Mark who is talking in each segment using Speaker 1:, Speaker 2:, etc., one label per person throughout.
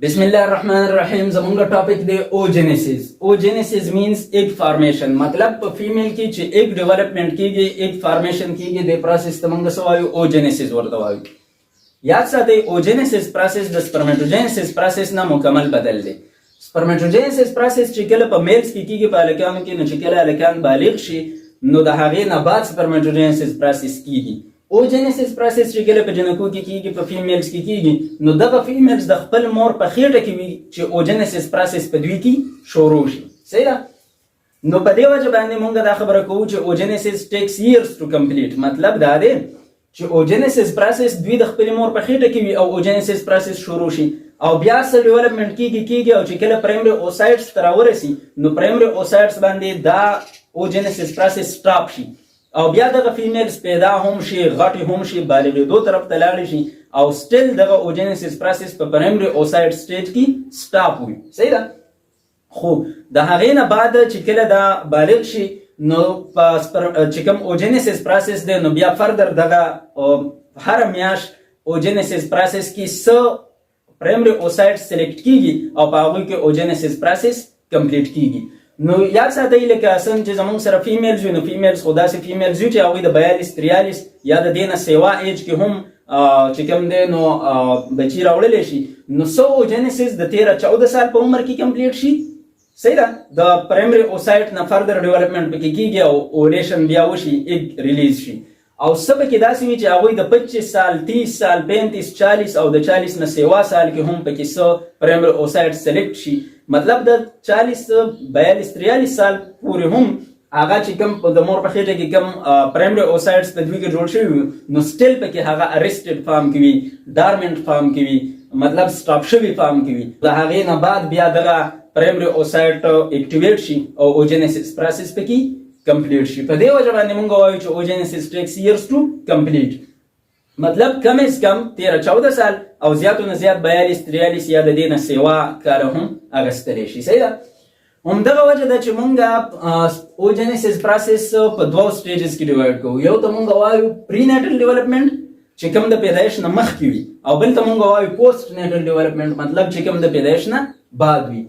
Speaker 1: بسم الله الرحمن الرحیم. زمونږ ټاپک دی اوجینیسیس. اوجینیسیس مینز ایگ فارمیشن. مطلب په فیمیل کې چې ایگ ډیولپمنٹ کیږي، ایگ فارمیشن کیږي، د پروسس ته موږ څه وایو؟ اوجینیسیس ورته وایو. یاد ساتئ اوجینیسیس پروسس د سپرمټوجینیسیس پروسس نه مکمل بدل دی. سپرمټوجینیسیس پروسس چې کله په میلز کې کیږي، په هلکانو کې، نو چې کله هلکان بالغ شي نو د هغې نه بعد سپرمټوجینیسیس پروسس کیږي. اوجینیسیس پروسس چې کله په جنکو کې کیږي، په فیمیلز کې کیږي، نو دغه فیمیلز د خپل مور په خېټه کې وي چې اوجینیسیس پروسس په دوی کې شروع شي. صحیح ده؟ نو په دې وجه باندې موږ دا خبره کوو چې اوجینیسیس ټیکس ایئرز ټو کمپلیټ. مطلب دا دی چې اوجینیسیس پروسس دوی د خپل مور په خېټه کې وي او اوجینیسیس پروسس شروع شي او بیا څه ډیولپمنٹ کیږي او چې کله پرایمري اوسایټس ته راورسي نو پرایمري اوسایټس باندې دا اوجینیسیس پروسس سټاپ شي او بیا دغه فیمیلز پیدا هم شي، غټې هم شي، بالغېدو طرف ته لاړې شي او سټل دغه اوجینیسیس پروسس په پرایمري اوسایټ سټیج کې سټاپ وي. صحیح ده؟ خو د هغې نه بعد چې کله دا بالغ شي نو چې کوم اوجینیسیس پروسس دی نو بیا فردر دغه هره میاشت اوجینیسیس پروسس کې څه پرایمري اوسایټ سلیکټ کیږي او په هغوی کې اوجینیسیس پروسس کمپلیټ کیږي. نو یاد ساتئ لکه څنګه چې زموږ سره فیمیلز وي، نو فیمیلز خو داسې فیمیلز وي چې هغوی د 42-43 یا د دې نه سیوا ایج کې هم چې کوم دی نو بچي راوړلی شي، نو څه اوجینیسیس د 13-14 سال په عمر کې کمپلیټ شي. صحیح ده؟ د پرایمري اوسایټ نه فردر ډیولپمنٹ پکې کیږي او اوولیشن بیا وشي، ایګ ریلیز شي. او څه پکې داسې وي چې هغوی د 25 سال، 30 سال، 35، 40 او د 40 نه سیوا سال کې هم پکې څه پرایمري اوسایټ سلیکټ شي. مطلب د 40، 42، 43 سال پورې هم هغه چې کوم د مور په خېټه کې کوم پرایمري اوسایټس په دوی کې جوړ شوي وي نو سټل پکې هغه ارسټډ فارم کې وي، ډارمنټ فارم کې وي، مطلب سټاپ شوي فارم کې وي. د هغې نه بعد بیا دغه پرایمري اوسایټ اکټیویټ شي او اوجینیسیس پروسس پکې کمپلیټ شي. په دې وجه باندې موږ وایو چې اوجینیسیس ټیکس ایئرز ټو کمپلیټ. مطلب کم از کم 13-14 سال او زیاتو نه زیات 42-43 یا د دې نه سیوا کاله هم اخیستلی شي. صحیح ده؟ همدغه وجه ده چې موږ اوجینیسیس پروسس په دوو سټیجز کې ډیوایډ کوو. یو ته موږ وایو پری نیټل ډیولپمنٹ چې کوم د پیدایش نه مخکې وي، او بل ته موږ وایو پوسټ نیټل ډیولپمنٹ مطلب چې کوم د پیدایش نه بعد وي.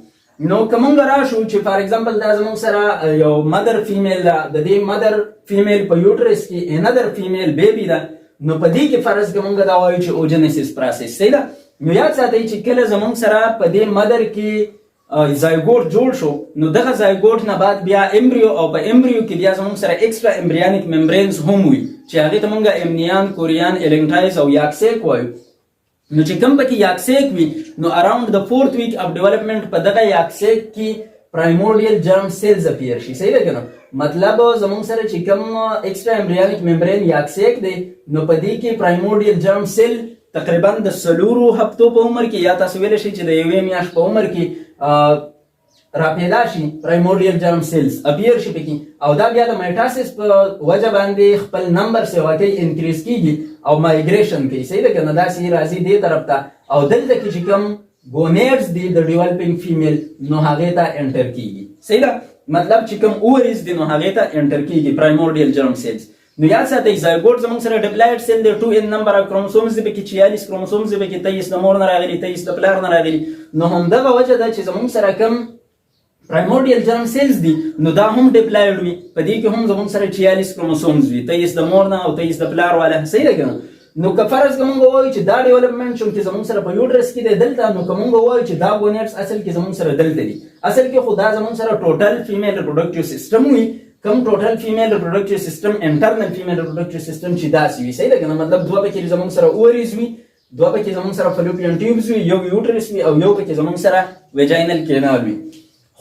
Speaker 1: نو که موږ راشو چې فار ایگزامپل دا زموږ سره یو مدر فیمیل ده، د دې مدر فیمیل په یوټرس کې انادر فیمیل بیبي ده، نو په دې کې فرض که موږ دا وایو چې اوجینیسیس پروسس. صحیح ده؟ نو یاد ساتئ چې کله زموږ سره په دې مدر کې زایګوټ جوړ شو نو دغه زایګوټ نه بعد بیا امبریو، او په امبریو کې بیا زموږ سره ایکسټرا امبریانیک ممبرینز هم وي چې هغې ته موږ امنیان، کوریان، الینګټایز او یاکسیک وایو. نو چې کوم پکې یاکسیک وي نو اراوند د 4th ویک اف ډیولپمنٹ په دغه یاکسیک کې پرایمورډیل جرم سیلز اپیر شي. صحیح ده که نه؟ مطلب زموږ سره چې کوم ایکسټرا امبریانیک ممبرین یاکسیک دی نو په دې کې پرایمورډیل جرم سیل تقریبا د 4 هفتو په عمر کې یا تاسو ویلی شئ چې د 1 میاشت په عمر کې راپیدا شي، پرایمورډیل جرم سیلز اپیر شي پکې، او دا بیا د مایټاسس په وجه باندې خپل نمبر سیوا کوي، انکریز کیږي او مایګریشن کوي. صحیح ده که نه؟ داسې راځي دې طرف ته او دلته کې چې کوم ګونیډز دي د ډیولپینګ فیمیل نو هغې ته انټر کیږي. صحیح ده؟ مطلب چې کوم اووریز دي نو هغې ته انټر کیږي پرایمورډیل جرم سیلز. نو یاد ساتئ زایګوټ زموږ سره ډپلایډ سیل دی، 2n نمبر اف کروموسومز دي پکې، 46 کروموسومز دي پکې، 23 د مور نه راغلي، 23 د پلار نه راغلي. نو همدغه وجه ده چې زموږ سره کوم پرایمورډیل جرم سیلز دي نو دا هم ډپلایډ وي، په دې کې هم زموږ سره 46 کروموسومز وي، 23 د مور نه او 23 د پلار والا. صحیح ده که نه؟ نو که فرض که موږ ووایو چې دا ډیولپمنٹ چونکې زموږ سره په یوټرس کې دی دلته، نو که موږ ووایو چې دا ګونیډز اصل کې زموږ سره دلته دي، اصل کې خو دا زموږ سره ټوټل فیمیل ریپروډکټیو سیسټم وي. کوم ټوټل فیمیل ریپروډکټیو سیسټم، انټرنل فیمیل ریپروډکټیو سیسټم چې داسې وي. صحیح ده که نه؟ مطلب دوه پکې زموږ سره اووریز وي، دوه پکې زموږ سره فلوپین ټیوبز وي، یو یوټرس وي او یو پکې زموږ سره ویجاینل کینال وي.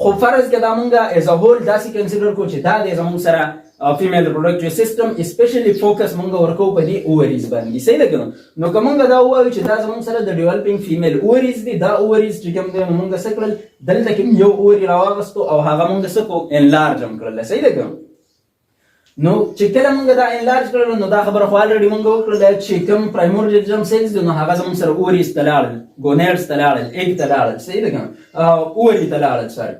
Speaker 1: خو فرض که دا مونږ ایز ا هول داسې کنسیډر کړو چې دا دی زموږ سره فیمیل ریپروډکټیو سیسټم، اسپیشلی فوکس مونږ ورکوو په دې اووریز باندې. صحیح ده که نه؟ نو که مونږ دا ووایو چې دا زموږ سره د ډیولپینګ فیمیل اووریز دي، دا اووریز چې کوم دی نو مونږ څه کړل، دلته کې یو اووري راواغستو او هغه مونږ څه کړو، انلارج هم کړله. صحیح ده که نه؟ نو چې کله مونږ دا انلارج کړل نو دا خبره خو الریډي مونږ وکړله چې کوم پرایمورډیل جرم سیلز دي نو هغه زموږ سره اووریز ته لاړل، ګونیډز ته لاړل، ایګ ته لاړل. صحیح ده که نه؟ اووري ته لاړل. سوري.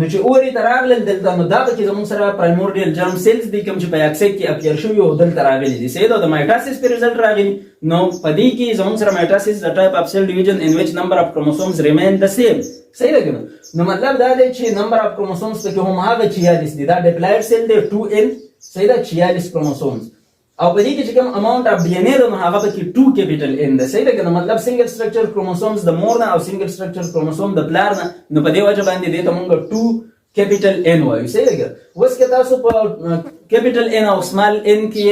Speaker 1: نو چې اوري ته راغلل دلته نو دا پکې زموږ سره پرایمورډیل جرم سیلز دي کوم چې په اکسایډ کې اپیر شوي او دلته راغلي دي صحیح ده د مایټاسیس په ریزلټ راغلي نو په دې کې زموږ سره مایټاسیس د ټایپ اف سیل ډیویژن ان ویچ نمبر اف کروموسومز ریمین د سیم صحیح ده کنه نو مطلب دا دی چې نمبر اف کروموسومز پکې هم هغه 46 دي دا ډیپلاید سیل دی 2n صحیح ده 46 کروموسومز او په دې کې چې کوم اماونت اف ډي ان اے نو هغه پکې 2 کیپیټل ان ده صحیح ده کنه مطلب سنگل سټرکچر کروموسومز د مور نه او سنگل سټرکچر کروموسوم د پلار نه نو په دې وجه باندې دې ته موږ 2 کیپیټل ان وایو صحیح ده اوس که تاسو په کیپیټل ان او سمال ان کې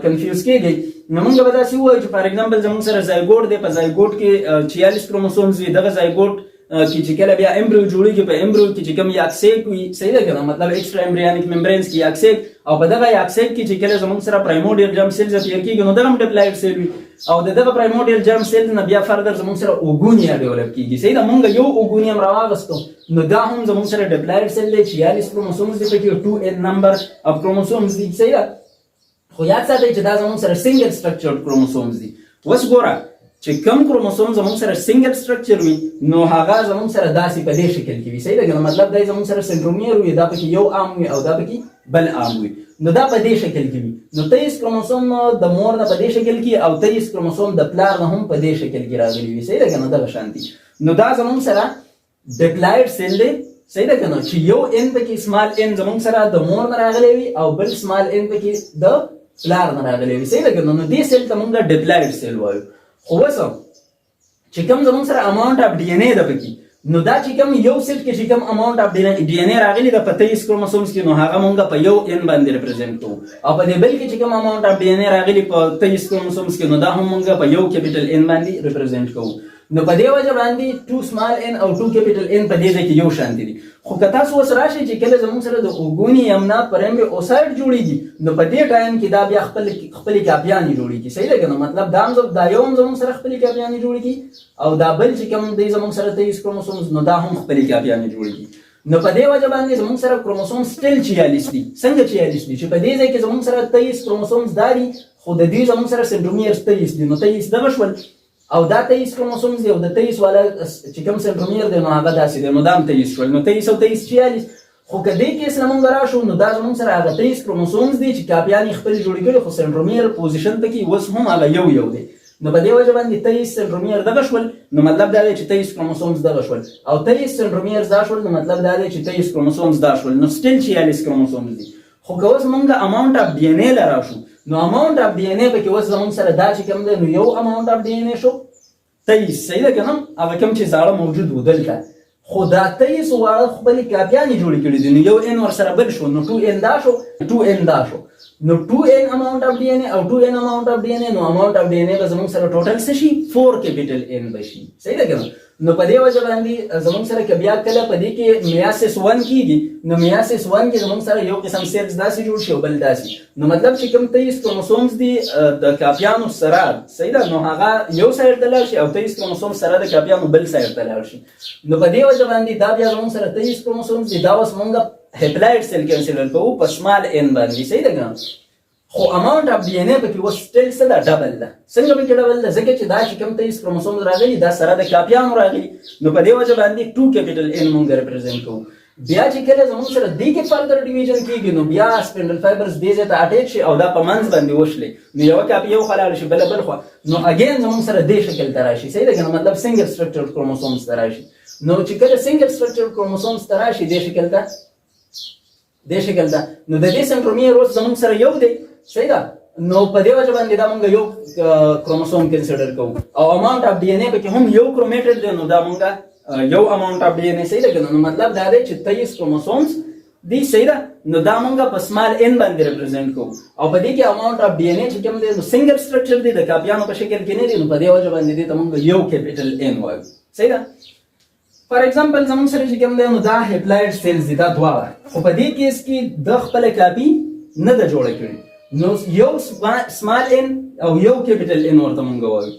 Speaker 1: کنفیوز کیږئ نو موږ به داسې ووایو چې فار ایگزامپل زموږ سره زایګوټ دی په زایګوټ کې 46 کروموسومز وي دغه زایګوټ کې چې کله بیا امبریو جوړیږي په امبریو کې چې کوم یاکسیک وي صحیح ده کنه مطلب ایکسترا امبریانیک ممبرینز کې یاکسیک او په دغه یاکسیک کې چې کله زموږ سره پرایمورډیل جرم سیلز اپیر کیږي نو دغه ډیپلاید سیل وي او دغه پرایمورډیل جرم سیلز نه بیا فردر زموږ سره اوګونیا ډیولپ کیږي صحیح ده موږ یو اوګونیم راوغستو نو دا هم زموږ سره ډیپلاید سیل دی 46 کروموسومز دي پکې 2n نمبر اف کروموسومز دي صحیح ده خو یاد ساتئ چې دا زموږ سره سنگل سټرکچرډ کروموسومز دي اوس ګوره چې کوم کروموسوم زموږ سره سنگل سټرکچر وي نو هغه زموږ سره داسې په دې شکل کې وي صحیح ده کنه مطلب دا زموږ سره سنټرومیر وي دا پکې یو عام وي او دا پکې بل عام وي نو دا په دې شکل کې وي نو 23 کروموسوم د مور نه په دې شکل کې او 23 کروموسوم د پلار نه هم په دې شکل کې راغلي وي صحیح ده کنه دا شانتي نو دا زموږ سره ډیپلاید سیل دی صحیح ده کنه چې یو ان پکې سمال ان زموږ سره د مور نه راغلی وي او بل سمال ان پکې د پلار نه راغلی وي صحیح ده کنه نو دې سیل ته موږ ډیپلاید سیل وایو خو وسه چې کوم زموږ سره اماونت اف ډي ان اے ده پکې نو دا چې کوم یو سیل کې چې کوم اماونت اف ډي ان اے راغلی د 23 کروموسومز کې نو هغه موږ په یو ان باندې ریپرزینټ کوو او په دې بل کې چې کوم اماونت اف ډي ان اے راغلی په 23 کروموسومز کې نو دا هم موږ په یو کیپیټل ان باندې ریپرزینټ کوو نو په دې وجه باندې 2 سمال ان او 2 کیپیټل ان په دې ځای کې یو شان دي خو که تاسو اوس راشئ چې کله زموږ سره د اوګونیم نه پرایمري اوسایډ جوړیږي نو په دې ټایم کې دا بیا خپلې کاپیانې جوړیږي صحیح ده که نه مطلب دا یو هم زموږ سره خپلې کاپیانې جوړیږي او دا بل چې کوم دی زموږ سره 23 کروموسومز نو دا هم خپلې کاپیانې جوړیږي نو په دې وجه باندې زموږ سره کروموسوم سټیل 46 دي څنګه 46 دي چې په دې ځای کې زموږ سره 23 کروموسومز دي خو د دې زموږ سره سنټرومیر 23 دي نو 23 دغه شول او دا 23 کروموسومز دی او د 23 والا چې کوم سنټرومیر دی نو هغه داسې دی نو دا هم 23 شول نو 23 او 23 46 خو که دې کیس نه مونږ راشو نو دا زموږ سره هغه 23 کروموسومز دي چې کاپیانې خپل جوړې کړي خو سنټرومیر پوزیشن پکې اوس هم هغه یو دی نو په دې وجه باندې 23 سنټرومیر دغه شول نو مطلب دا دی چې 23 کروموسومز دغه شول او 23 سنټرومیر دا شول نو مطلب دا دی چې 23 کروموسومز دا شول نو سټیل 46 کروموسومز دي خو که اوس مونږ اماونت اف ډي ان اے لراشو نو اماونت اف ډي ان اے پکې اوس زموږ سره دا چې کوم دی نو یو اماونت اف ډي ان اے شو 23 صحیح ده که نه هغه کوم چې زاړه موجود و دلته خو دا 23 واړه خپلې کاپیانې جوړې کړي دي نو یو ان ورسره بل شو نو 2n دا شو 2n دا شو نو 2n اماونت اف ډي ان اے او 2n اماونت اف ډي ان اے نو اماونت اف ډي ان اے به زموږ سره ټوټل څه شي 4 کیپیټل ان بشي صحیح ده که نه نو په دې وجه باندې زموږ سره که بیا کله په دې کې میاسیس 1 کېږي نو میاسیس 1 کې زموږ سره یو قسم سیلز داسې جوړ شي او بل داسې نو مطلب چې کوم 23 کروموسومز دي د کاپیانو سره صحیح ده نو هغه یو سایډ ته لاړ شي او 23 کروموسوم سره د کاپیانو بل سایډ ته لاړ شي نو په دې وجه باندې دا بیا زموږ سره 23 کروموسومز دي دا اوس موږ هیپلاید سیل کنسیډر کوو په سمال ان باندې صحیح ده که خو اماونت اف ډي ان اے پکې اوس سټیل څه ده ډبل ده څنګه پکې ډبل ده ځکه چې دا چې کوم 23 کروموسومز راغلي دا سره د کاپیانو راغلي نو په دې وجه باندې 2 کیپیټل ان موږ ریپرزینټ کوو بیا چې کله زموږ سره دې کې فردر ډیویژن کېږي نو بیا سپینډل فایبرز دې ځای ته اټیچ شي او دا په منځ باندې وشلې نو یوه کاپي یو خوا لاړه شي بله بل خوا نو اګین زموږ سره دې شکل ته راشي صحیح ده که نه مطلب سنګل سټرکچرډ کروموسومز ته راشي نو چې کله سنګل سټرکچرډ کروموسومز ته راشي دې شکل ته نو د دې سنټرومیر اوس زموږ سره یو دی صحیح ده نو په دې وجه باندې دا مونږ یو کروموسوم کنسیډر کوو او اماونت اف ډي ان اے پکې هم یو کرومیټډ دی نو دا مونږ یو اماونت اف ډي ان اے صحیح ده نو مطلب دا دی چې 23 کروموسومز دي صحیح ده نو دا مونږ په سمال ان باندې ریپرزینټ کوو او په دې کې اماونت اف ډي ان اے چې کوم دی نو سنگل سټرکچر دی د کاپیانو په شکل کې نه دی نو په دې وجه باندې دې ته مونږ یو کیپیټل ان وایو صحیح ده فار ایگزامپل زموږ سره چې کوم دی نو دا هیپلاید سیلز دي دا دواړه خو په دې کیس کې د خپل کاپي نه ده جوړه کړې نو یو سمال ان او یو کیپیټل ان ورته مونږ وایو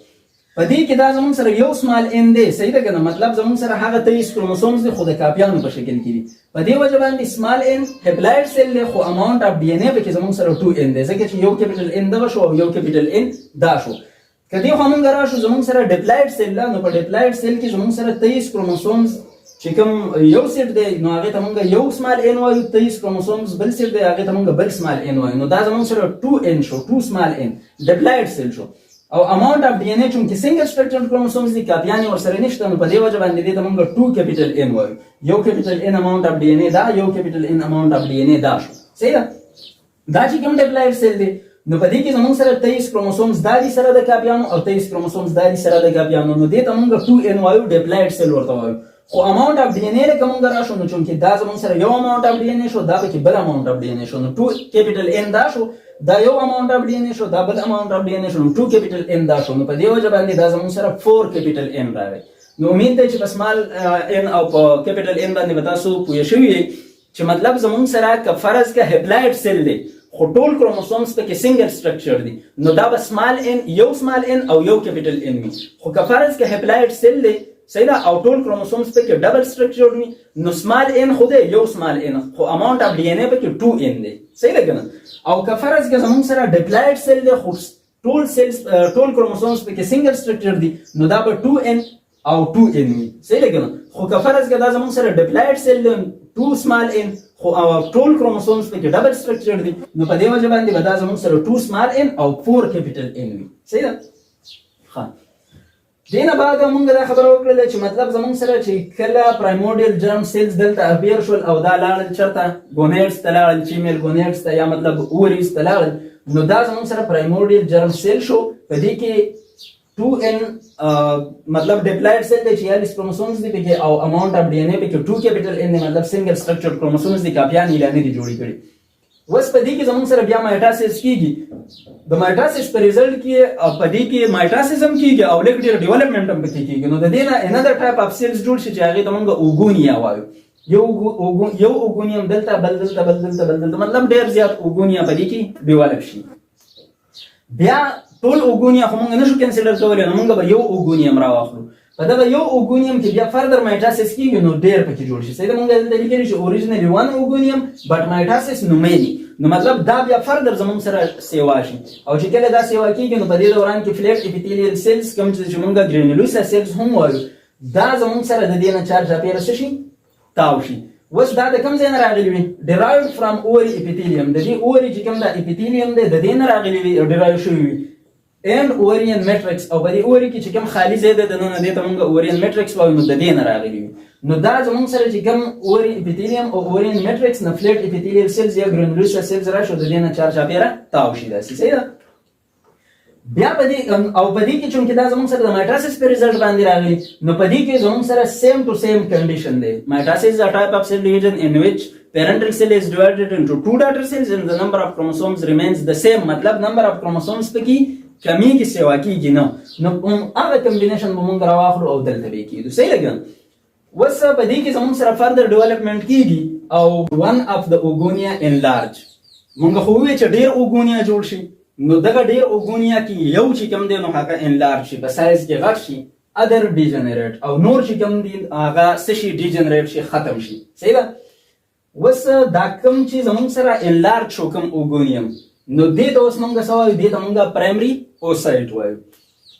Speaker 1: په دې کې دا زموږ سره یو سمال ان دی صحیح ده که نه مطلب زموږ سره هغه 23 کروموسومز دي خو د کاپیانو په شکل کې دي په دې وجه باندې سمال ان هیپلاید سیل دی خو اماونت اف ډي ان اے پکې زموږ سره 2n دی ځکه چې یو کیپیټل ان دغه شو او یو کیپیټل ان دا شو که دې خوا مونږ راشو زموږ سره ډیپلاید سیل ده نو په ډیپلاید سیل کې زموږ سره 23 کروموسومز چې کوم یو سیټ دی نو هغه ته موږ یو سمال ان وایو 23 کروموسومز، بل سیټ دی هغه ته موږ بل سمال ان وایو. نو دا زموږ سره 2n شو، 2 سمال n ډپلاید سیل شو. او اماونت اف ډي ان اے چې سنگل سټرکچرډ کروموسومز دي کاپیان ورسره نشته، نو په دې وجه باندې دې ته موږ 2 کیپیټل n وایو. یو کیپیټل n اماونت اف ډي ان اے دا، یو کیپیټل n اماونت اف ډي ان اے دا شو. صحیح ده؟ دا چې کوم ډپلاید سیل دی نو په دې کې زموږ سره 23 کروموسومز دا دي سره د کاپیانو او 23 کروموسومز دا دي سره د کاپیانو، نو دې ته موږ 2n وایو، ډپلاید سیل ورته وایو. خو اماونت اف ډي ان اے کوم راشو نو چې دا زموږ سره یو اماونت اف ډي ان اے شو، دا به کې بل اماونت اف ډي ان اے شو، نو 2 کیپیټل n دا شو، دا یو اماونت اف ډي ان اے شو، دا بل اماونت اف ډي ان اے شو، نو 2 کیپیټل n دا شو. نو په دې وجه باندې دا زموږ سره 4 کیپیټل n راغی. نو امید ده چې په سمال n او په کیپیټل n باندې به تاسو پوه شوي یئ چې مطلب زموږ سره که فرض که هپلاید سیل دی خو ټول کروموسومز پکې سنگل سټرکچر دي، نو دا به سمال n یو سمال n او یو کیپیټل n وي. خو که فرض که هپلاید سیل دی صحیح ده او ټول کروموسومز پکې ډبل سټرکچر وي، نو سمال n خو دی یو سمال n، خو اماونت اف ډي ان اے پکې 2n دی. صحیح ده کنه؟ او که فرض که زموږ سره ډپلاید سیل دی خو ټول سیلز ټول کروموسومز پکې سنگل سټرکچر دي، نو دا به 2n او 2n وي. صحیح ده کنه؟ خو که فرض که دا زموږ سره ډپلاید سیل دی 2 سمال n خو ټول کروموسومز پکې ډبل سټرکچر دي، نو په دې وجه باندې به دا زموږ سره 2 سمال n او 4 کیپیټل n وي. صحیح ده؟ ښه، دینه بعد موږ دا خبره وکړه چې مطلب زموږ سره چې کله پرایمورډیل جرم سیلز دلته ابیر شول او دا لاړل چرته ګونیډز ته لاړل، فیمیل ګونیډز ته یا مطلب اوریز ته لاړل، نو دا زموږ سره پرایمورډیل جرم سیل شو. په دې کې 2n مطلب ډپلاید سیل دی چې 46 کروموسومز دي پکې او اماونت اف ډي ان اے پکې 2 کیپیټل n دی، مطلب سنگل سټرکچرډ کروموسومز دي، کاپیان یې لا نه دي جوړې کړي. اوس په دې کې زموږ سره بیا مایټاسیس کیږي. د مایټاسیس په ریزلټ کې په دې کې مایټاسیس هم کیږي او لیک ډیر ډیولپمنٹ هم پکې کیږي. نو د دې نه انذر ټایپ اف سیلز جوړ شي چې هغه ته موږ اوګونیا وایو. یو اوګونیم دلته بل دلته بل دلته بل دلته، مطلب ډیر زیات اوګونیا په دې کې ډیولپ شي. بیا ټول اوګونیا خو موږ نشو کنسیډر کولی، نو موږ به یو اوګونیم راواخلو. په دغه یو اوګونیم کې بیا فردر مایټاسیس کیږي، نو ډیر پکې جوړ شي. صحیح ده؟ موږ دلته لیکلي چې اوریجنلی 1 اوګونیم بټ مایټاسیس نو مینی، نو مطلب دا بیا فردر زموږ سره سیوا شي. او چې کله دا سیوا کیږي نو په دې دوران کې فلیټ اپیتیلیل سیلز کوم چې موږ ګرینیولوسا سیلز هم وایو، دا زموږ سره د دې نه چارج اپیر شي تاو شي. اوس دا د کوم ځای نه راغلی وي؟ ډیرایوډ فرام اوری اپیتیلیوم. د دې اوری چې کوم دا اپیتیلیوم دی د دې نه راغلی وي او ډیرایو شوی وي. and ovarian matrix او په دې اوري کې چې کوم خالی ځای ده دنه دې ته موږ ovarian matrix وایو، نو د دې نه راغلی وي. نو دا زموږ سره چې کوم اوري اپیتیلیوم او ovarian matrix نه فلیټ اپیتیلیل سیلز یا ګرینیولوسا سیلز راشو، د دې نه چارج اپیره تاو شي. داسې صحیح ده؟ بیا په دې او په دې کې چې دا زموږ سره د مایټاسیس په ریزلټ باندې راغلی، نو په دې کې زموږ سره سیم ټو سیم کنډیشن دی. مایټاسیس is a type of cell division in which parental cell is divided into two daughter cells and the number of chromosomes remains the same. مطلب number of chromosomes پکې کمیږي سیوا کیږي نو هغه کمبینیشن به موږ راواخلو او دلته به کېدو. صحیح لګم؟ اوس په دې کې زموږ سره فردر ډیولپمنٹ کیږي او one of the oogonia enlarge. موږ خو وی چې ډیر اوګونیا جوړ شي، نو دغه ډیر اوګونیا کې یو چې کوم دی نو هغه انلارج شي، په سایز کې غټ شي، ادر ډیجنریټ، او نور چې کوم دی هغه سشي ډیجنریټ شي، ختم شي. صحیح ده؟ اوس دا کوم چې زموږ سره انلارج شو کوم اوګونیم، نو دې ته اوس موږ څه وایو؟ دې ته موږ پرایمري اوسایټ وایو.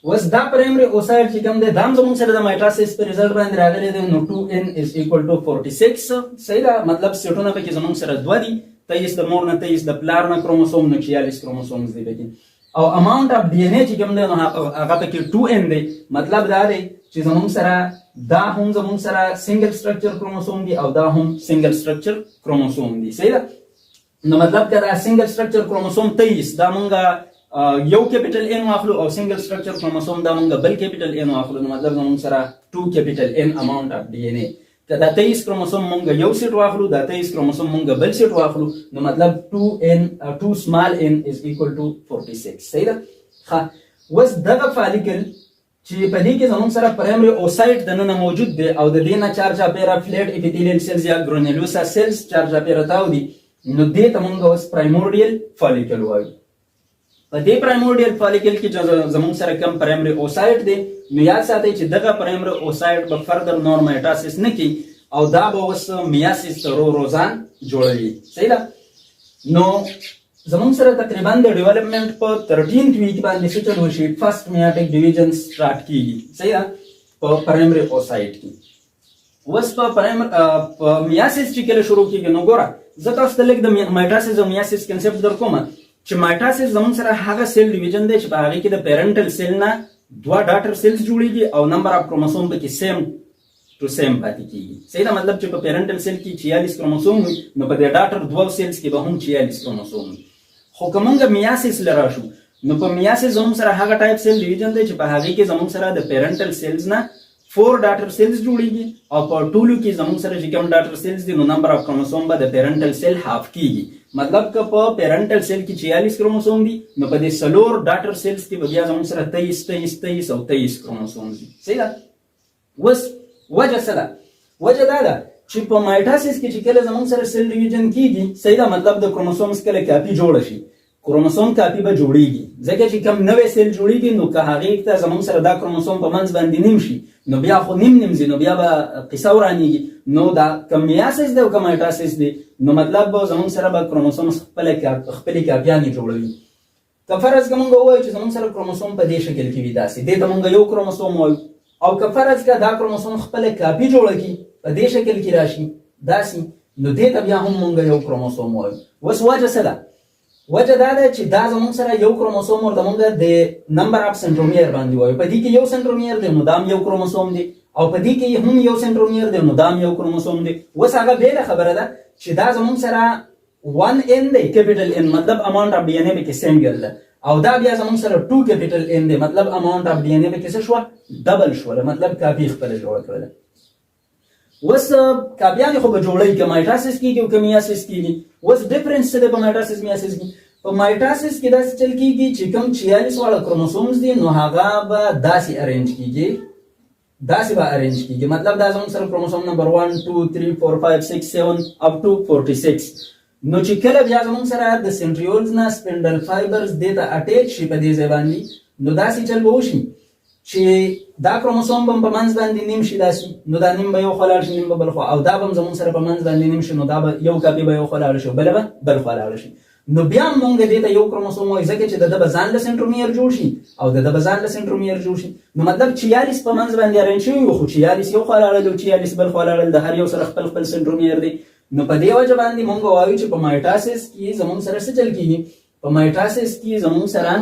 Speaker 1: اوس دا پرایمري اوسایټ چې کوم دی دا هم زموږ سره د مایټاسیس په ریزلټ باندې راغلی دی، نو 2n is equal to 46. صحیح ده؟ مطلب سیټونه پکې زموږ سره دوه دي، 23 د مور نه 23 د پلار نه کروموسوم نه 46 کروموسومز دی پکې، او اماونت اف ډي ان اے چې کوم دی نو هغه پکې 2n دی. مطلب دا دی چې زموږ سره دا هم زموږ سره سنگل سټرکچر کروموسوم دی او دا هم سنگل سټرکچر کروموسوم دی. صحیح ده؟ نو مطلب که دا سنگل سټرکچر کروموسوم 23 دا مونږه یو کیپیټل n واخلو او سنگل سټرکچر کروموسوم دا مونږه بل کیپیټل n واخلو، نو مطلب زموږ سره 2 کیپیټل n اماونت اف ډي ان اے. که دا 23 کروموسوم مونږ یو سیټ واخلو، دا 23 کروموسوم مونږ بل سیټ واخلو، نو مطلب 2 small n is equal to 46. صحیح ده؟ ښه، اوس دغه فالیکل چې په دې کې زموږ سره پرایمري اوسایټ دننه موجود دی او د دې نه چارج اپیره فلیټ اپیتیلیل سیلز یا ګرینیولوسا سیلز چارج اپیره تاو دي، نو دې ته موږ اوس پرایمورډیل فالیکل وایو. په دې پرایمورډیل فالیکل کې چې زموږ سره کم پرایمري اوسایټ دی، نو یاد ساتئ چې دغه پرایمري اوسایټ به فردر نور مایټاسیس نه کوي او دا به اوس میاسیس ته روزان جوړوي. صحیح ده؟ نو زموږ سره تقریبا د ډیولپمنٹ په 13th ویک باندې څه چل وشي؟ فرست میاټک ډیویژن سٹارټ کیږي. صحیح ده؟ په پرایمري اوسایټ کې اوس په میاسیس چې کله شروع کیږي نو ګوره زه تاسو ته لږ د مایټاسیس او میاسیس کنسپټ در کوم چې مایټاسیس زموږ سره هغه سیل ډیویژن دی چې په هغې کې د پیرنټل سیل نه دوه ډاټر سیلز جوړیږي او نمبر اف کروموسوم پکې سیم ټو سیم پاتې کیږي. صحیح ده؟ مطلب چې په پیرنټل سیل کې 46 کروموسوم وي نو په دې ډاټر دوه سیلز کې به هم 46 کروموسوم وي. خو که موږ میاسیس لرا شو نو په میاسیس زموږ سره هغه ټایپ سیل ډیویژن دی چې په هغې کې زموږ سره د پیرنټل سیلز نه 4 ډاټر سیلز جوړیږي او په ټولو کې زموږ سره چې کوم ډاټر سیلز دي نو نمبر اف کروموسوم به د پیرنټل سیل هاف کیږي. مطلب که په پیرنټل سیل کې 46 کروموسوم دي نو په دې څلور ډاټر سیلز کې به بیا زموږ سره 23 او 23 کروموسوم دي. صحیح ده؟ اوس وجه څه ده؟ وجه دا ده چې په مایټاسیس کې چې کله زموږ سره سیل ډیویژن کیږي، صحیح ده، مطلب د کروموسومز کله کاپي جوړه شي، کروموسوم کاپي به جوړیږي، ځکه چې کوم نوې سیل جوړیږي نو که هغې ته زموږ سره دا کروموسوم په منځ باندې نیم شي نو بیا خو نیم ځي، نو بیا به قصه ورانیږي. نو دا که میاسیس دی او که مایټاسیس دی نو مطلب به زموږ سره به کروموسوم خپلې کاپیانې جوړوي. که فرض که مونږ ووایو چې زموږ سره کروموسوم په دې شکل کې وي، داسې دې ته مونږ یو کروموسوم وایو، او که فرض که دا کروموسوم خپله کاپي جوړه کړي په دې شکل کې راشي داسې، نو دې ته بیا هم مونږ یو کروموسوم وایو. اوس وجه څه ده؟ وجه دا ده چې دا زموږ سره یو کروموسوم ورته مونږ د نمبر اف سنټرومیر باندې وایو، په دې کې یو سنټرومیر دی نو دا هم یو کروموسوم دی، او په دې کې هم یو سنټرومیر دی نو دا هم یو کروموسوم دی. اوس هغه بیله خبره ده چې دا زموږ سره 1n دی، کیپیټل n، مطلب اماونټ اف ډي ان اے پکې سنګل ده، او دا بیا زموږ سره 2 کیپیټل n دی، مطلب اماونټ اف ډي ان اے پکې څه شوه؟ ډبل شوله، مطلب کاپي خپله جوړه کړله. اوس کاپیانې خو به جوړوي که مایټاسیس کېږي او که میاسیس کېږي. اوس ډفرنس څه دی په مایټاسیس میاسیس کې؟ په مایټاسیس کې داسې چل کېږي چې کوم 46 واړه کروموسومز دي نو هغه به داسې ارینج کېږي، داسې به ارینج کېږي، مطلب دا زموږ سره کروموسوم نمبر 1 2 3 4 5 6 7 اپ ټو 46. نو چې کله بیا زموږ سره د سنټریولز نه سپنډل فایبرز دې ته اټیچ شي په دې ځای باندې، نو داسې چل به وشي چې دا کروموسوم به په منځ باندې نیم شي داسې، نو دا نیم به یو خوا لاړ شي نیم به بل خوا، او دا به زموږ سره په منځ باندې نیم شي نو دا به یو کاپي به یو خوا لاړ شي بله به بل خوا لاړ شي. نو بیا مونږ دې ته یو کروموسوم وایو ځکه چې د ده به ځان له سنټرومیر جوړ شي او د ده به ځان له سنټرومیر جوړ شي. نو مطلب 46 په منځ باندې ارینج شوي وو، خو 46 یو خوا لاړل او 46 بل خوا لاړل، د هر یو سره خپل خپل سنټرومیر دی. نو په دې وجه باندې مونږ وایو چې په مایټاسیس کې زموږ سره څه چل کېږي؟ په مایټاسیس کې زموږ سره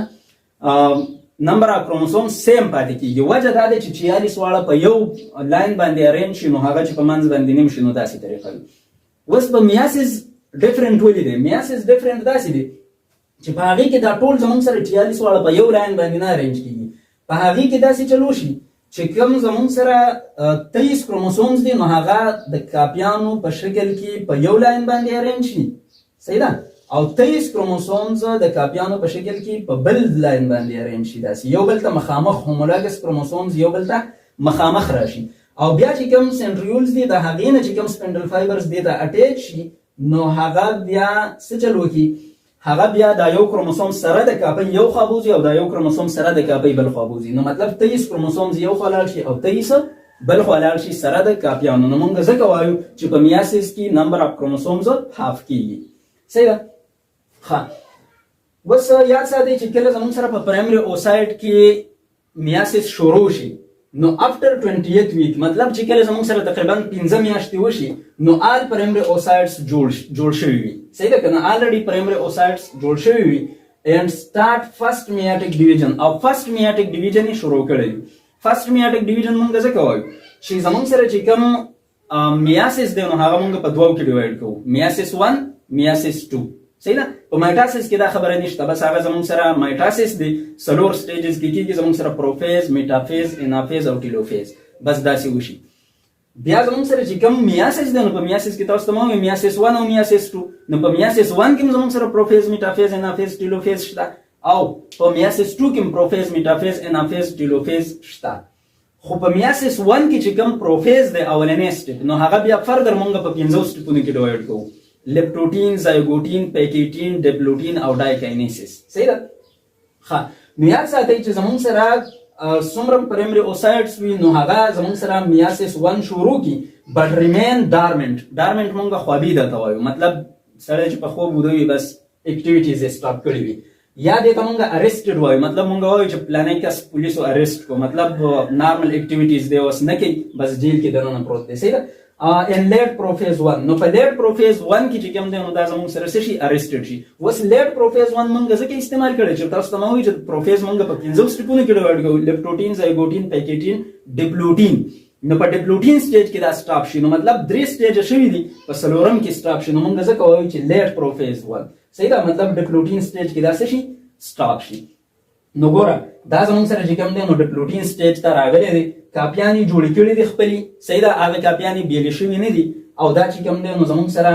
Speaker 1: نمبر اف کروموسوم سیم پاتې کېږي. وجه دا دی چې 46 واړه په یو لاین باندې ارینج شي نو هغه چې په منځ باندې نیم شي نو داسې طریقه وي. اوس په میاسیس ډفرنټ ولې دی؟ میاسیس ډفرنټ داسې دی چې په هغې کې دا ټول زموږ سره 46 واړه په یو لاین باندې نه ارینج کېږي، په هغې کې داسې چل وشي چې کوم زموږ سره 23 کروموسومز دي نو هغه د کاپیانو په شکل کې په یو لاین باندې ارینج شي، صحیح ده، او 23 کروموسومز د کاپیانو په شکل کې په بل لاین باندې ارینج شي، داسې یو بل ته مخامخ هومولاګس کروموسومز یو بل ته مخامخ راشي، او بیا چې کوم سنټریولز دي د هغې نه چې کوم سپنډل فایبرز دې ته اټیچ شي نو هغه بیا څه چل وکړي؟ هغه بیا دا یو کروموسوم سره د کاپۍ یو خوا بوځي او دا یو کروموسوم سره د کاپۍ بل خوا بوځي، نو مطلب 23 کروموسومز یو خوا لاړ شي او 23 بل خوا لاړ شي سره د کاپیانو. نو موږ ځکه وایو چې په میاسیس کې نمبر اف کروموسومز هاف کېږي. صحیح ده؟ ښه، اوس یاد ساتئ چې کله زموږ سره په پرایمري اوسایډ کې میاسیس شروع شي نو افټر 28 ویک، مطلب چې کله زموږ سره تقریبا 15 میاشتې وشي نو آل پرایمري اوسایډس جوړ شوي وي، صحیح ده که نه؟ الریډي پرایمري اوسایډس جوړ شوي وي اینډ سټارټ فرست میاټیک ډیویژن، او فرست میاټیک ډیویژن یې شروع کړی وي. فرست میاټیک ډیویژن مونږ ځکه وایو چې زموږ سره چې کوم میاسیس دی نو هغه مونږ په دوو کې ډیوایډ کوو، میاسیس 1 میاسیس 2، صحیح ده؟ په مایټاسیس کې دا خبره نشته، بس هغه زموږ سره مایټاسیس دی 4 سټیجز کې کېږي، زموږ سره پروفیز، میټافیز، انافیز او ټیلوفیز، بس داسې وشي. بیا زموږ سره چې کوم میاسیس دی نو په میاسیس کې تاسو ته مو میاسیس 1 او میاسیس 2، نو په میاسیس 1 کې زموږ سره پروفیز، میټافیز، انافیز، ټیلوفیز شته، او په میاسیس 2 کې پروفیز، میټافیز، انافیز، ټیلوفیز شته. خو په میاسیس 1 کې چې کوم پروفیز دی اولنی سټیپ نو هغه بیا فردر مونږ په 15 سټیپونو کې ډیوایډ کوو، لیپټوټین، زایګوټین، پیکیټین، ډیپلوټین او ډایکاینیسیس، صحیح ده؟ ښه، نو یاد ساتئ چې زموږ سره څومره پرایمري اوسایډس وي نو هغه زموږ سره میاسیس 1 شروع کی بټ ریمین ډارمنټ. ډارمنټ مونږ خوابیده ته وایو، مطلب سړی چې په خوب ویده وي بس اکټیویټیز یې سټاپ کړي وي. یا دې ته مونږ ارسټډ وایو، مطلب مونږ وایو چې پلانې کس پولیسو ارسټ کو، مطلب نارمل اکټیویټیز دی اوس نه کوي، بس جیل کې دننه پروت دی. صحیح ده. ان لیټ پروفیز 1، نو په لیټ پروفیز 1 کې چې کوم دی نو دا زموږ سره څه شي ارسټډ شي. اوس لیټ پروفیز 1 مونږ ځکه استعمال کړی چې تاسو ته مو وایي چې پروفیز مونږ په 15 سټیپونو کې ډیوایډ کوو، لیپټوټین، زایګوټین، پیکیټین، ډیپلوټین. نو په ډیپلوټین سټیج کې دا سټاپ شي، نو مطلب 3 سټیج شوی دي، په څلورم کې سټاپ شي، نو مونږ ځکه وایو چې لیټ پروفیز 1. صحیح ده. مطلب ډیپلوټین سټیج کې دا څه شي سټاپ شي. نو ګوره دا زموږ سره چې کوم دی نو ډیپلوټین سټیج ته راغلی دی، کاپیانې جوړې کړي دي خپلې. صحیح ده. هغه کاپیانې بیلې شوي نه دي او دا چې کوم دی نو زموږ سره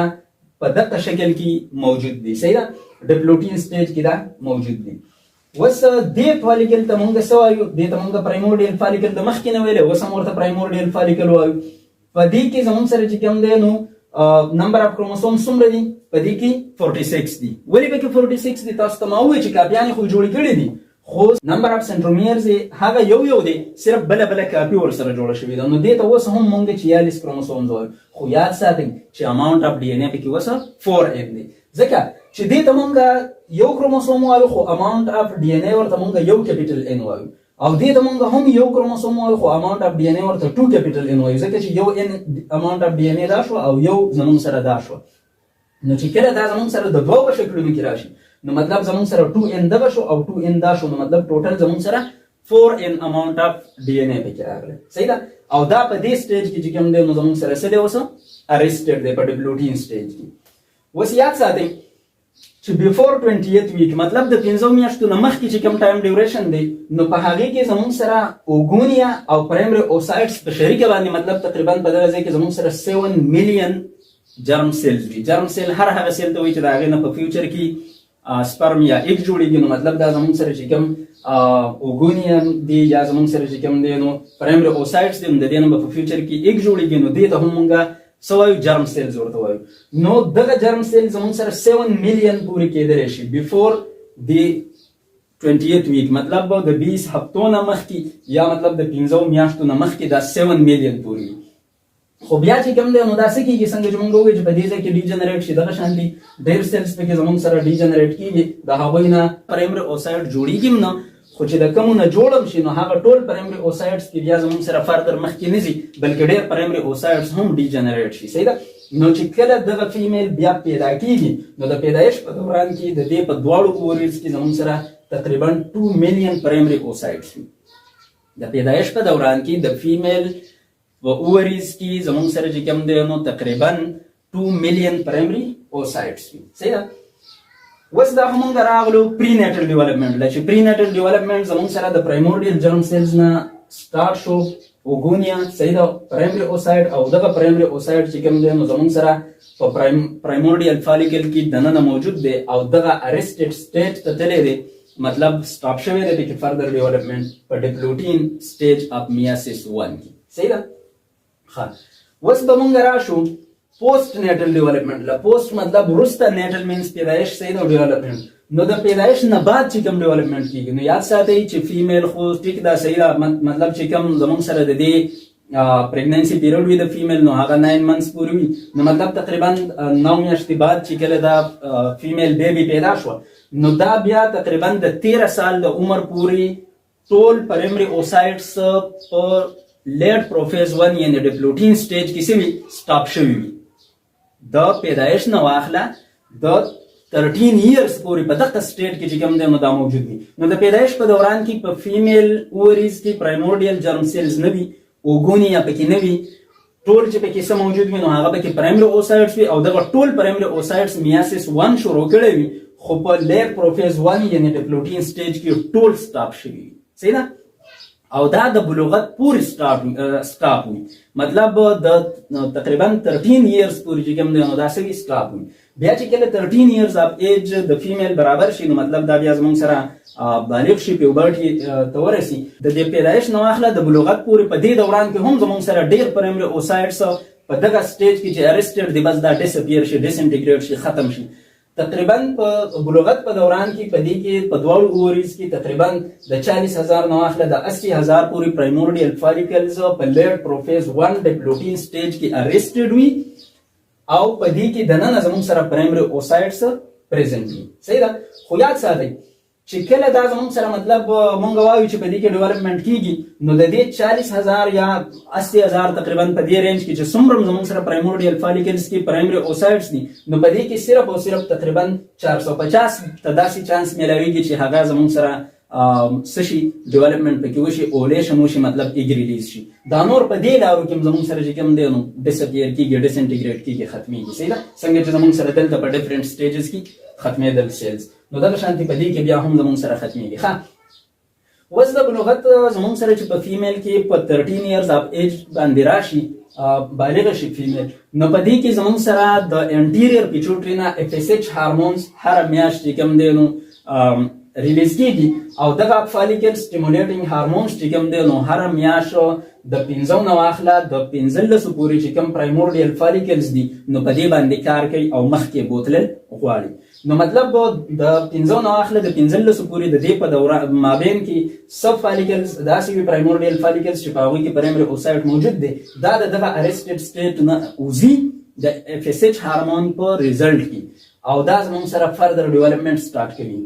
Speaker 1: په دغه شکل کې موجود دي. صحیح ده. ډیپلوټین سټیج کې دا موجود دي. اوس دې فالیکل ته مونږ څه وایو؟ دې ته مونږ پرایمورډیل فالیکل د مخکې نه ویلې، اوس هم ورته پرایمورډیل فالیکل وایو. په دې کې زموږ سره چې کوم دی نو نمبر اف کروموسوم څومره دي؟ په دې کې 46 دي. ولې پکې 46 دي؟ تاسو ته ما وویل چې کاپیانې خو جوړې کړي دي، خو نمبر اف سنټرومیرز هغه یو دی، صرف بله کاپي ورسره جوړه شوې ده. نو دې ته اوس هم مونږ 46 کروموسومز وایو، خو یاد ساتئ چې اماونټ اف ډي ان اے پکې اوس 4n دی، ځکه چې دې ته مونږ یو کروموسوم وایو خو اماونټ اف ډي ان اے ورته مونږ یو کیپیټل ان وایو، او دې ته مونږ هم یو کروموسوم وایو خو اماونټ اف ډي ان اے ورته 2 کیپیټل ان وایو، ځکه چې یو ان اماونټ اف ډي ان اے دا شو او یو زموږ سره دا شو. نو چې کله دا زموږ سره د دوه په شکلونو کې راشي نو مطلب زموږ سره 2n دغه شو او 2n دا شو، نو مطلب ټوټل زموږ سره 4n اماونټ اف ډي ان اے پکې راغلی. صحیح ده. او دا په دې سټیج کې چې کوم دی نو زموږ سره څه دی اوس ارسټډ دی په ډیپلوټین سټیج کې. اوس یاد ساتئ چې بیفور 20th ویک مطلب د 15 میاشتو نه مخکې چې کوم ټایم ډیوریشن دی نو په هغې کې زموږ سره اوګونیا او پرایمري اوسایټس په شریکه باندې مطلب تقریبا په دغه ځای کې زموږ سره 7 میلیون جرم سیلز دي. جرم سیل هر هغه سیل ته وایي چې د هغې نه په فیوچر کې سپرم یا ایګ جوړېږي، نو مطلب دا زموږ سره چې کوم اوګونیا دي یا زموږ سره چې کوم دی نو پرایمري اوسایټس دي، نو د دې نه به په فیوچر کې ایګ جوړېږي، نو دې ته هم مونږ څه وایو؟ جرم سیلز ورته وایو. نو دغه جرم سیل زموږ سره 7 میلیون پورې کېدلی شي بیفور دی 20th ویک، مطلب د 20 هفتو نه مخکې یا مطلب د 15 میاشتو نه مخکې دا 7 میلیون پورې. خو بیا چې کوم دی نو دا څه کېږي څنګه چې مونږ ووایو چې په دې ځای کې ډیجنریټ شي، دغه شان دي ډېر سیلز پکې زموږ سره ډیجنریټ کېږي، د هغوی نه پرایمري اوسایټ جوړېږي هم نه، خو چې د کومو نه جوړ شي نو هغه ټول پرایمري اوسایټس کې بیا زموږ سره فردر مخکې نه ځي بلکې ډېر پرایمري اوسایټس هم ډیجنریټ شي. صحیح ده. نو چې کله دغه فیمیل بیا پیدا کېږي نو د پیدایش په دوران کې د دې په دواړو اووریز کې زموږ سره تقریبا 2 میلیون پرایمري اوسایټس وي. د پیدایش په دوران کې د فیمیل په اووریز کې زموږ سره چې کوم دی نو تقریبا 2 میلیون پرایمري اوسایټس وي. صحیح ده. اوس دا هم موږ راغلو پری نیټل ډیولپمنټ له، چې پری نیټل ډیولپمنټ زموږ سره د پرایمورډیل جرم سیلز نه سٹارټ شو، اوګونیا صحیح ده پرایمري اوسایټ، او دغه پرایمري اوسایټ چې کوم دی نو زموږ سره په پرایمورډیل فالیکل کې دننه موجود دی او دغه ارسټډ سټیج ته تللی دی، مطلب سټاپ شوی دی پکې فردر ډیولپمنټ په ډیپلوټین سټیج اف میاسیس 1 کې. صحیح ده. اوس به مونږ راشو پوسټ نیټل ډیولپمنټ له. پوسټ مطلب وروسته، نیټل مینس پیدایش، صحیح ده ډیولپمنټ. نو د پیدایش نه بعد چې کوم ډیولپمنټ کېږي نو یاد ساتئ چې فیمیل خو ټیک ده صحیح ده، مطلب چې کوم زموږ سره د دې پریګننسي پیریډ وي د فیمیل نو هغه 9 منثs پورې وي، نو مطلب تقریبا 9 میاشتې بعد چې کله دا فیمیل بیبي پیدا شوه نو دا بیا تقریبا د 13 سال د عمر پورې ټول پرایمري اوسایټس په لیټ پروفیز 1 یعنی ډیپلوټین سټیج کې سوي سټاپ شوي وي. د پیدایش نه واخله د 13 ایئرز پورې په دغه سټیج کې چې کوم دی نو دا موجود وي. نو د پیدایش په دوران کې په فیمیل اووریز کې پرایمورډیل جرم سیلز نه وي، اوګونیا پکې نه وي، ټول چې پکې څه موجود وي نو هغه پکې پرایمري اوسایټس وي او دغه ټول پرایمري اوسایټس میاسیس 1 شروع کړی وي، خو په لیټ پروفیز 1 یعنی ډیپلوټین سټیج کې ټول سټاپ شوي وي. صحیح ده. او دا د بلوغت پورې سټاپ وي، مطلب د تقریبا 13 ایئرز پورې چې کوم دی نو دا سوي سټاپ وي. بیا چې کله 13 ایئرز اف ایج د فیمیل برابر شي نو مطلب دا بیا زموږ سره بالغ شي، پیوبرټي ته ورسي، د دې پیدایش نه واخله د بلوغت پورې په دې دوران کې هم زموږ سره ډېر پرایمري اوسایټس په دغه سټیج کې چې ارسټډ دی بس دا ډیسپیر شي، ډیسانټیګریټ شي، ختم شي. تقریبا په بلوغت په دوران کې په دې کې په دواړو اووریز کې تقریبا د 40,000 نه واخله د 80,000 پورې پرایمورډیل فالیکلز په لیټ پروفیز 1 ډیپلوټین سټیج کې ارسټډ وي او په دې کې دننه زموږ سره پرایمري اوسایټس پریزنټ وي. صحیح ده. خو یاد ساتئ چې کله دا زموږ سره مطلب مونږ وایو چې په دې کې ډیولپمنٹ کیږي نو د دې 40,000 یا 80,000 تقریبا په دې رینج کې چې څومره زموږ سره پرایمورډیل فالیکلز کې پرایمري اوسایډز دي نو په دې کې صرف او صرف تقریبا 450 ته داسې چانس ملويږي چې هغه زموږ سره سشي ډیولپمنٹ پکې وشي اولیشن وشي مطلب ایګ ریلیز شي دا نور په دې لارو کې زموږ سره چې کوم دی نو ډیسپیر کیږي ډیسنټیګریټ کیږي ختميږي صحیح ده څنګه چې زموږ سره دلته په ډیفرنٹ سټیجز کې ختمېدل سیلز نو دا شانتي په دې کې بیا هم زموږ سره ختميږي ښه وز د بلوغت زموږ سره چې په فیمیل کې په 13 ایئرز اف ایج باندې راشي بالغ شي فیمیل نو په دې کې زموږ سره د انټیریور پیچوټری نه اف اس ایچ هارمونز هر میاشت کوم دی نو ریلیز کیږي او دغه فالیکل سټیمولیټینګ هارمونز چې کوم دی نو هر میاشت د 15 نو اخلا د 15 پورې چې کوم پرایمورډیل فالیکلز دي نو په دې باندې کار کوي او مخکې بوتل غواړي نو مطلب د 15 نو اخلا د 15 پورې د دې په دوره مابین کې سب فالیکلز داسې پرایمورډیل فالیکلز چې په هغه کې پرایمري اوسایټ موجود دي دا دغه ارستډ سټیټ نه اوزي د اف اس ایچ هارمون په ریزلټ کې او دا زموږ سره فردر ډیولپمنٹ سٹارټ کوي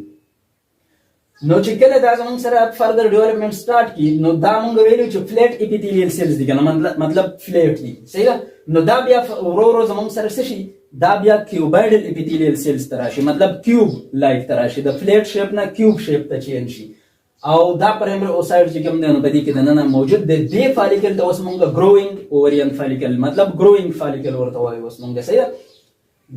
Speaker 1: نو چې کله دا زموږ سره فردر ډیولپمنٹ سٹارټ کی نو دا مونږ ویلو چې فلیټ اپیتیلیل سیلز دي کنه مطلب فلیټ دي صحیح ده نو دا بیا ورو ورو زموږ سره څه شي دا بیا کیوبایډل اپیتیلیل سیلز تراشي مطلب کیوب لایک تراشي د فلیټ شیپ نه کیوب شیپ ته چینج شي او دا پرایمري اوسایډ چې کوم دی نو په دې کې د نن موجود دی د فالیکل ته اوس مونږ گروینګ اوورین فالیکل مطلب گروینګ فالیکل ورته وایو اوس مونږ صحیح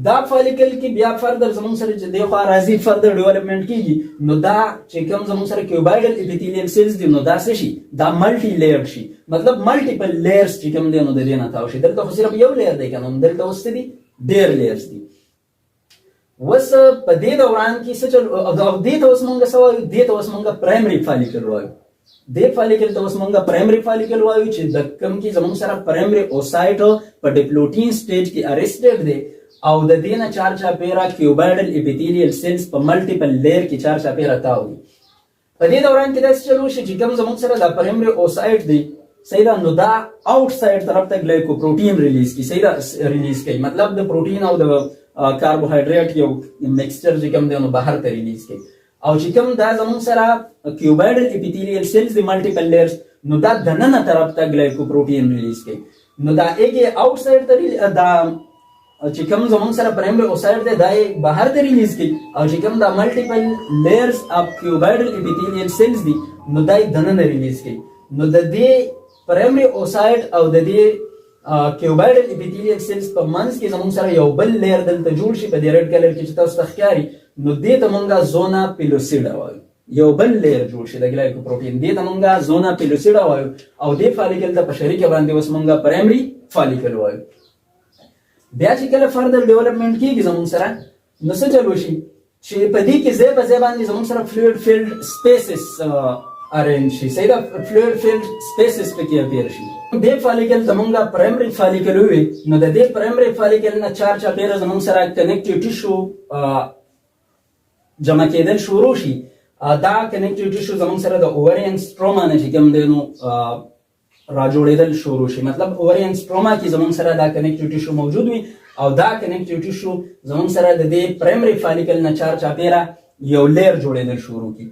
Speaker 1: دا فالیکل کې بیا فردر زموږ سره چې د خو راځي فردر ډیولپمنٹ کیږي نو دا چې کوم زموږ سره کیوبایډل اپیتیلیل سیلز دي نو دا څه شي دا ملټي لیئر شي مطلب ملټیپل لیئرز چې کوم دی نو د دې نه تاو شي دلته خو صرف یو لیئر دی کنه دلته اوس دي ډیر لیئرز دي وس په دې دوران کې څه چل او دې ته اوس مونږ سوال دې ته اوس مونږ پرایمري فالیکل وایو د فالیکل ته اوس مونږ پرایمري فالیکل وایو چې د کوم کې زموږ سره پرایمري اوسایټ په ډیپلوټین سټیج کې ارستډ دی او د دې نه چار چاپیره کیوبایډل اپیتیلیل سیلز په ملټیپل لیئر کې چار چاپیره تاو دي په دې دوران کې دا څه چلو شي چې کوم زموږ سره د پرایمري اوسایټ دی صحیح ده نو دا آوټ سایډ طرف ته ګلایکوپروټین ریلیز کی صحیح ده ریلیز کوي مطلب د پروټین او د کاربوهایډریټ یو مکسچر چې کوم دی نو بهر ته ریلیز کوي او چې کوم دا زموږ سره کیوبایډل اپیتیلیل سیلز د ملټیپل لیئرز نو دا د نن طرف ته ګلایکوپروټین ریلیز کوي نو دا ایګه آوټ سایډ ته دا چې کوم زموږ سره پرایمري اوسایډ دی دا بهر ته ریلیز کوي او چې کوم دا ملټیپل لیئرز اف کیوبایډل اپیتیلیل سیلز دي نو دا د نن ریلیز کوي نو د دې پرایمري اوسایډ او د دې کیوبایډل اپیتیلیل سیلز په منځ کې زموږ سره یو بل لیئر دلته جوړ شي په دې ریډ کلر کې چې تاسو ښکاري نو دې ته مونږه زونا پیلوسیډا وایو یو بل لیئر جوړ شي د ګلایکوپروټین دې ته مونږه زونا پیلوسیډا وایو او دې فالیکل ته په شریکه باندې اوس مونږه پرایمري فالیکل وایو بیا چې کله فردر ډیولپمنٹ کیږي زموږ سره نو څه چلو شي چې په دې کې ځای په ځای باندې زموږ سره فلویډ فیلډ سپیسز ارینج شي صحیح ده فلویډ فیلډ سپیسز پکې اپیر شي دې فالیکل زموږه پرایمري فالیکل وي نو د دې پرایمري فالیکل نه چار چاپیره زموږ سره کنیکټیو ټیشو جمع کېدل شروع شي دا کنیکټیو ټیشو زموږ سره د اوورین سټروما نه چې کوم دی نو را جوړېدل شروع شي مطلب اورین سټروما کې زموږ سره دا کنیکټیو ټیشو موجود وي او دا کنیکټیو ټیشو زموږ سره د دې پرایمري فالیکل نه چار چاپیره یو لیر جوړېدل شروع کی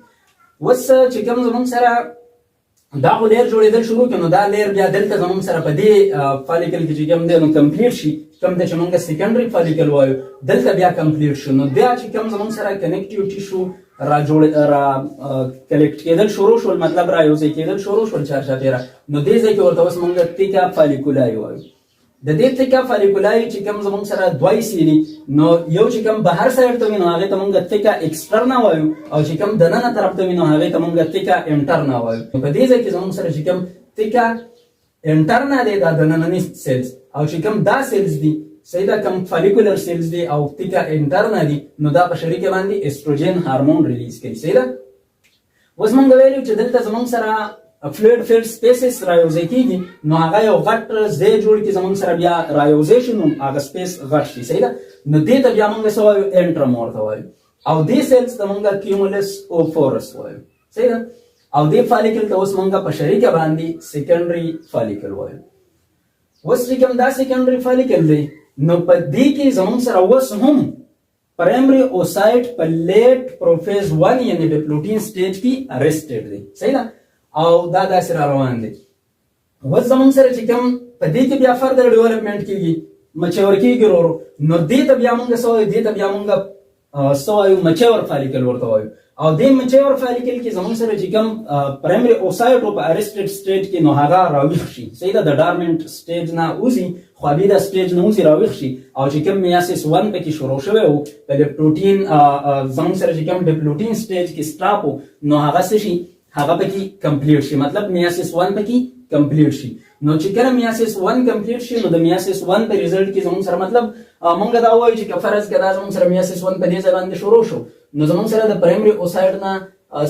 Speaker 1: وس چې کوم زموږ سره دا لیر جوړېدل شروع کړي نو دا لیر بیا دلته زموږ سره په دې فالیکل کې چې کوم دی نو کمپلیټ شي کوم د چې موږ سیکنډري فالیکل وایو دلته بیا کمپلیټ شو نو بیا چې کوم زموږ سره کنیکټیو ټیشو را کلیکټ کېدل شروع شول مطلب را یو ځای کېدل شروع شول چار چاپیره نو دې ځای کې ورته اوس موږ تیکا فالیکولای وایو د دې تیکا فالیکولای چې کوم زموږ سره دوی سیری نو یو چې کوم بهر سایډ ته وي نو هغه ته موږ تیکا ایکسټرنا وایو او چې کوم دننه طرف ته وي نو هغه ته موږ تیکا انټرنا وایو په دې ځای کې زموږ سره چې کوم تیکا انټرنا دی دا دننه سیلز او چې کوم دا سیلز دي صحیح دا کوم فالیکولر سیلز دي او تیکا انټرنا دي نو دا په شریکه باندې استروجن هورمون ریلیز کوي صحیح ده اوس موږ ویلو چې دلته زموږ سره فلویډ فیلډ سپیسز رايوځي کیږي نو هغه یو غټ ځای جوړ کی زموږ سره بیا رايوزیشن هغه سپیس غټ شي صحیح ده نو دې ته بیا موږ سوایو انټرم ورته وایو او دې سیلز ته موږ کیومولس او فورس وایو صحیح ده او دې فالیکل ته اوس موږ په شریکه باندې سیکنډري فالیکل وایو اوس چې کوم دا سیکنډري فالیکل دی نو په دې کې زموږ سره اوس هم پرایمري اوسایټ په لیټ پروفیز 1 یعنی د پلوټین سټیج کې ارسټډ دی. صحیح ده؟ او دا داسې را روان دی. اوس زموږ سره چې کوم په دې کې بیا فردر ډیولپمنټ کېږي، مچور کېږي ورو، نو دې ته بیا موږ څه وایو؟ دې ته بیا موږ څه وایو؟ مچور فالیکل ورته وایو. او دې مچور فالیکل کې زموږ سره چې کوم پرایمري اوسایټ په ارسټډ سټیج کې نو هغه راویښ شي. صحیح ده؟ د ډارمنټ سټیج نه وځي، خوابي دا سټیج نه وځي، راویښ شي. او چې کوم میاسیس 1 پکې شروع شوی و په د پروټین زموږ سره چې کوم د پلوټین سټیج کې سټاپ و، نو هغه څه شي؟ هغه پکې کمپلیټ شي. مطلب میاسیس 1 پکې کمپلیټ شي. نو چې کله میاسیس 1 کمپلیټ شي، نو د میاسیس 1 په ریزلټ کې زموږ سره مطلب مونږ دا وایو چې فرض کړه زموږ سره میاسیس 1 په دې ځای باندې شروع شو، نو زموږ سره د پرایمري اوسایټ نه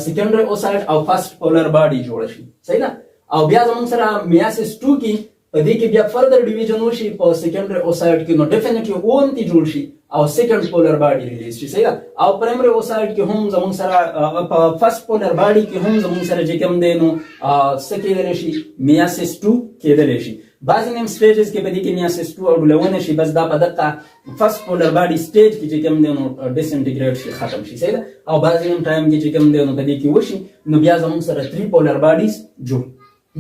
Speaker 1: سیکنډري اوسایټ او فرست پولر باډي جوړ شي. صحیح ده؟ او بیا زموږ سره میاسیس 2 کې په دې کې بیا فردر ډیویژن وشي په سیکنډري اوسایټ کې، نو ډیفینیټلی اون تی جوړ شي او سیکنډ پولر باډي ریلیز شي. صحیح ده؟ او پرایمري اوسایټ کې هم زموږ سره په فرست پولر باډي کې هم زموږ سره چې کوم دی نو څه کېدلی شي؟ میاسیس 2 کېدلی شي. بعضې نیم سټیجز کې په دې کې میاسیس 2 اډولونه شي، بس دا په دقه فرست پولر باډي سټیج کې چې کوم دی نو ډیسانټیګریټ شي، ختم شي. صحیح ده؟ او بعضې نیم ټایم کې چې کوم دی نو په دې کې وشي، نو بیا زموږ سره 3 پولر باډیز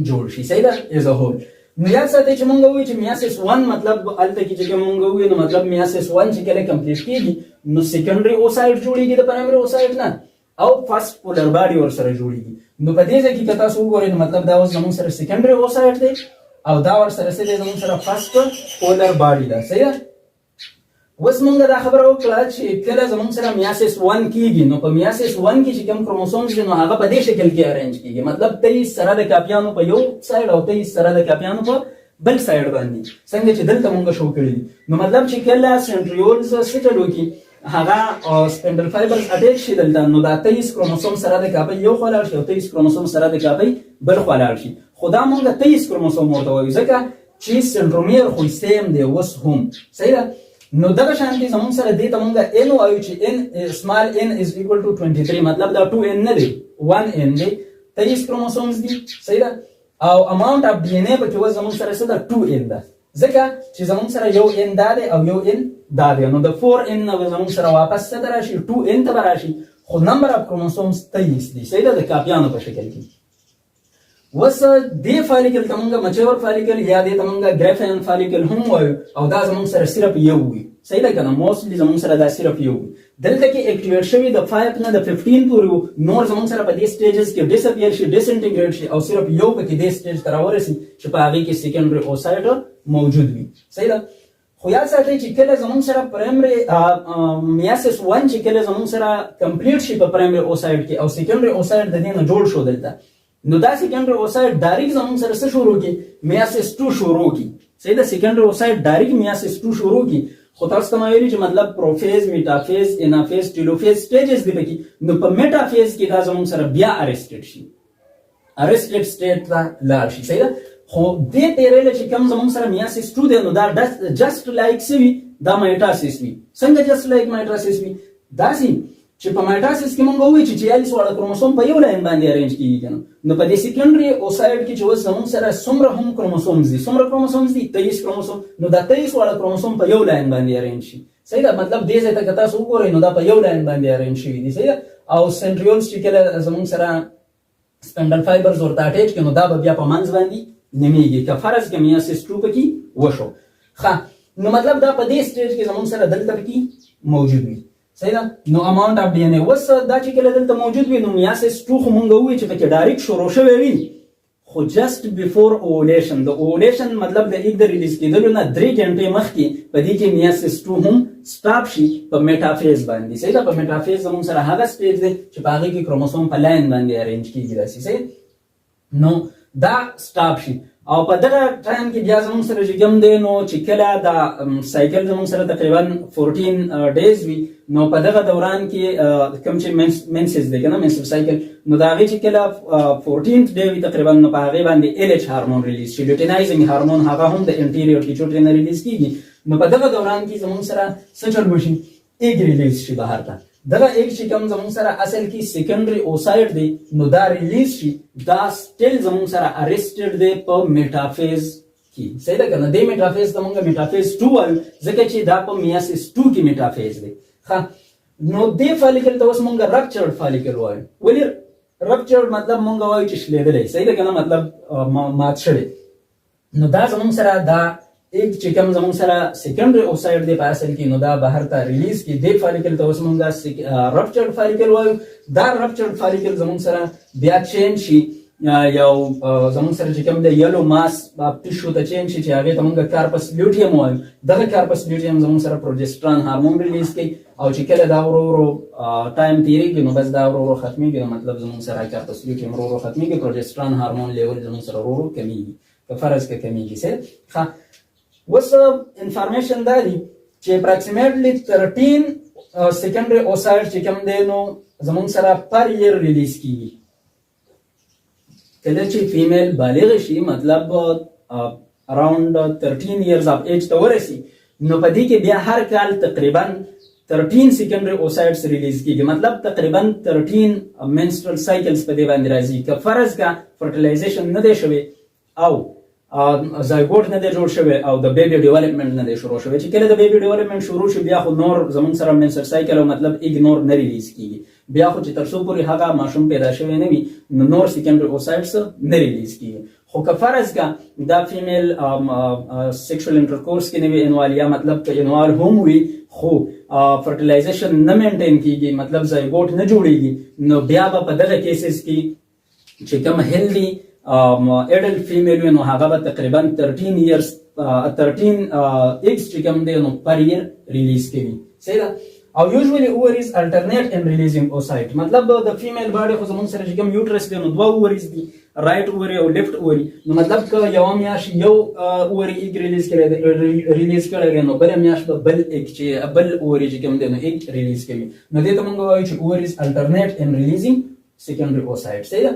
Speaker 1: جوړ شي. صحیح ده؟ ایز ا هول. نو یاد ساتئ چې مونږ وایو چې میاسیس 1 مطلب هلته کې چې کوم مونږ وایو نو مطلب میاسیس 1 چې کله کمپلیټ کېږي، نو سیکنډري اوسایټ جوړېږي د پرایمري اوسایټ نه، او فرست پولر باډي ورسره جوړېږي. نو په دې ځای کې که تاسو وګورئ نو مطلب دا اوس زموږ سره سیکنډري اوسایټ دی او دا ورسره څه دی؟ زموږ سره فرست پولر باډي ده. صحیح ده؟ اوس مونږ دا خبره وکړه چې کله زموږ سره میاسیس 1 کېږي، نو په میاسیس 1 کې چې کوم کروموسومز دي نو هغه په دې شکل کې ارینج کېږي. مطلب 23 سره د کاپیانو په یو سایډ او 23 سره د کاپیانو په بل سایډ باندې، څنګه چې دلته مونږ شو کړي. نو مطلب چې کله سنټریولز سټل وکړي، هغه سپینډل فایبرز اټیچ شي دلته، نو دا 23 کروموسوم سره د کاپۍ یو خوا لاړ شي او 23 کروموسوم سره د کاپۍ بل خوا لاړ شي. خو دا مونږ 23 کروموسوم ورته وایو ځکه چې سنټرومیر خو سیم دی اوس هم. صحیح ده؟ نو دغه شانتي زموږ سره دې ته مونږ n وایو چې n سمال n از ایکوال ټو 23. مطلب دا 2n نه دی، 1n دی، 23 کروموسومز دي. صحیح ده؟ او اماونت اف ډي ان اے پکې اوس زموږ سره څه ده؟ 2n ده، ځکه چې زموږ سره یو n دا دی او یو n دا دی. نو د 4n نه زموږ سره واپس څه ته راشي؟ 2n ته به راشي، خو نمبر اف کروموسومز 23 دي. صحیح ده؟ د کاپیانو په شکل کې. اوس دې فالیکل ته مونږ مچور فالیکل یا دې ته مونږ ګریفین فالیکل هم وایو، او دا زموږ سره صرف یو وي. صحیح ده که نه؟ موسټلی زموږ سره دا صرف یو وي. دلته کې اکټیویټ شوي د 5 نه د 15 پورې وو، نور زموږ سره په دې سټیجز کې ډیسپیر شي، ډیسانټیګریټ شي، او صرف یو پکې دې سټیج ته راورسي چې په هغې کې سیکنډري اوسایټ موجود وي. صحیح ده؟ خو یاد ساتئ چې کله زموږ سره پرایمري میاسیس 1 چې کله زموږ سره کمپلیټ شي په پرایمري اوسایټ کې او سیکنډري اوسایټ د دې نه جوړ شو دلته، نو دا سیکنډري اوسایټ ډایرکټ زموږ سره څه شروع کړي؟ میاسیس 2 شروع کړي. صحیح ده؟ سیکنډري اوسایټ ډایرکټ میاسیس 2 شروع کړي. خو تاسو ته ما ویلي چې مطلب پروفیز، میټافیز، انافیز، ټیلوفیز سټیجز دي پکې. نو په میټافیز کې دا زموږ سره بیا ارسټډ شي، ارسټډ سټیټ ته لاړ شي. صحیح ده؟ خو دې تیرېله چې کوم زموږ سره میاسیس 2 دی، نو دا جسټ لایک څه وي؟ دا مایټاسیس وي. څنګه جسټ لایک مایټاسیس وي؟ داسې چې په مایټاسیس کې مونږ وایو چې 46 واړه کروموسوم په یو لاین باندې ارینج کېږي که نه، نو په دې سیکنډري اوسایټ کې چې اوس زموږ سره څومره هم کروموسومز دي، څومره کروموسومز دي؟ 23 کروموسوم. نو دا 23 واړه کروموسوم په یو لاین باندې ارینج شي. صحیح ده؟ مطلب دې ځای ته که تاسو وګورئ نو دا په یو لاین باندې ارینج شوي دي. صحیح ده؟ او سنټریولز چې کله زموږ سره سپینډل فایبرز ورته اټیچ کړي، نو دا به بیا په منځ باندې نمیږي، که فرض که میاسیس 2 پکې وشو. ښه، نو مطلب دا په دې سټیج کې زموږ سره دلته پکې موجود وي. صحیح ده؟ نو اماونت اف ډي ان اے اوس دا چې کله دلته موجود وي، نو میاسیس 2 خو مونږ ووایو چې پکې ډایرکټ شروع شوی وي، خو جسټ بیفور اوولیشن، د اوولیشن مطلب د ایګ د ریلیز کېدلو نه 3 ګنټې مخکې په دې کې میاسیس 2 هم سټاپ شي په میټافیز باندې. صحیح ده؟ په میټافیز زموږ سره هغه سټیج دی چې په هغې کې کروموسوم په لاین باندې ارینج کېږي داسې. صحیح؟ نو دا سټاپ شي، او په دغه ټایم کې بیا زموږ سره چې کوم دی نو چې کله دا سایکل زموږ سره تقریبا 14 ډیز وي، نو په دغه دوران کې کوم چې منسز دی که نه، منسف سایکل، نو د هغې چې کله 14 ډے وي تقریبا، نو په هغې باندې LH هارمون ریلیز شي، لوټینایزنګ هارمون، هغه هم د انټیریور پیټیوټري نه ریلیز کېږي. نو په دغه دوران کې زموږ سره څه چل وشي؟ ایګ ریلیز شي بهر ته. دغه ایګ چې کوم زموږ سره اصل کې سیکنډري اوسایټ دی، نو دا ریلیز شي، دا سټیل زموږ سره ارسټډ دی په میټافیز کې. صحیح ده که نه؟ دې میټافیز ته مونږ میټافیز 2 وایو ځکه چې دا په میاسیس 2 کې میټافیز دی. نو دې فالیکل ته اوس مونږ رپچرډ فالیکل وایو. ولې رپچرډ مطلب مونږ وایو چې شلېدلی، صحیح ده که نه، مطلب مات شوی. نو دا زمونږ سره دا ایک چې کوم زمونږ سره سیکنډري اوسایډ دی په اصل کې، نو دا بهر ته ریلیز کی دې فالیکل ته اوس مونږ رپچرډ فالیکل وایو. دا رپچرډ فالیکل زمونږ سره بیا چینج شي، یو زمونږ سره چې کوم د یلو ماس ټیشو ته چینج شي چې هغې ته مونږ کارپس لیوټیم وایو. دغه کارپس لیوټیم زمونږ سره پروجسټران هارمون ریلیز کوي، او چې کله دا ورو ورو ټایم تېرېږي نو بس دا ورو ورو ختمېږي. نو مطلب زمونږ سره کارپس لیوټیم ورو ورو ختمېږي، پروجسټران هارمون لیول زمونږ سره ورو ورو کمیږي، که فرض که کمیږي. صحیح. اوس انفارمیشن دا دی چې اپراکسیمیټلی 13 سیکنډري اوسایډ چې کوم دی نو زمونږ سره پر ییر ریلیز کیږي. کله چې فیمیل بالغ شي، مطلب اراوند 13 years of age ته ورسي، نو په دې کې بیا هر کال تقریبا 13 سیکنډري اوسایډز ریلیز کیږي. مطلب تقریبا 13 منسترل سایکلز په دې باندې راځي. که فرض کا فرټیلایزیشن نه دی شوی او زایګوټ نه دی جوړ شوی او د بیبي ډیولپمنٹ نه دی شروع شوی، چې کله د بیبي ډیولپمنٹ شروع شي بیا خو نور زمونږ سره منسترل سایکل او مطلب اګنور نه ریلیز کیږي. بیا خو چې تر څو پورې هغه ماشوم پیدا شوی نه وي نو نور سیکنډري اوسایډز نه ریلیز کیږي. خو که فرض کا دا فیمیل سیکشوال انټرکورس کې نه وي انوال، یا مطلب که انوال هم وي خو فرټیلایزیشن نه مینټین کیږي، مطلب زایګوټ نه جوړیږي، نو بیا به په دغه کیسز کې چې کوم هیلدي ایډلټ فیمیل وي نو هغه به تقریبا 13 ایگز چې کوم دی نو پر ییر ریلیز کوي. صحیح ده. او یوزولي اووریز الټرنیټ ان ریلیزینګ اوسایډ، مطلب د فیمیل باډي خو زمونږ سره چې کوم یوټرس دی نو دوه اووریز دي، رائټ اووري او لیفټ اووري. نو مطلب که یوه میاشت یو اووري ایګ ریلیز کړی دی نو بله میاشت به بل ایګ چې بل اووري چې کوم دی نو ایګ ریلیز کوي. نو دې ته مونږ وایو چې اووریز الټرنیټ ان ریلیزینګ سیکنډري اوسایډ. صحیح ده.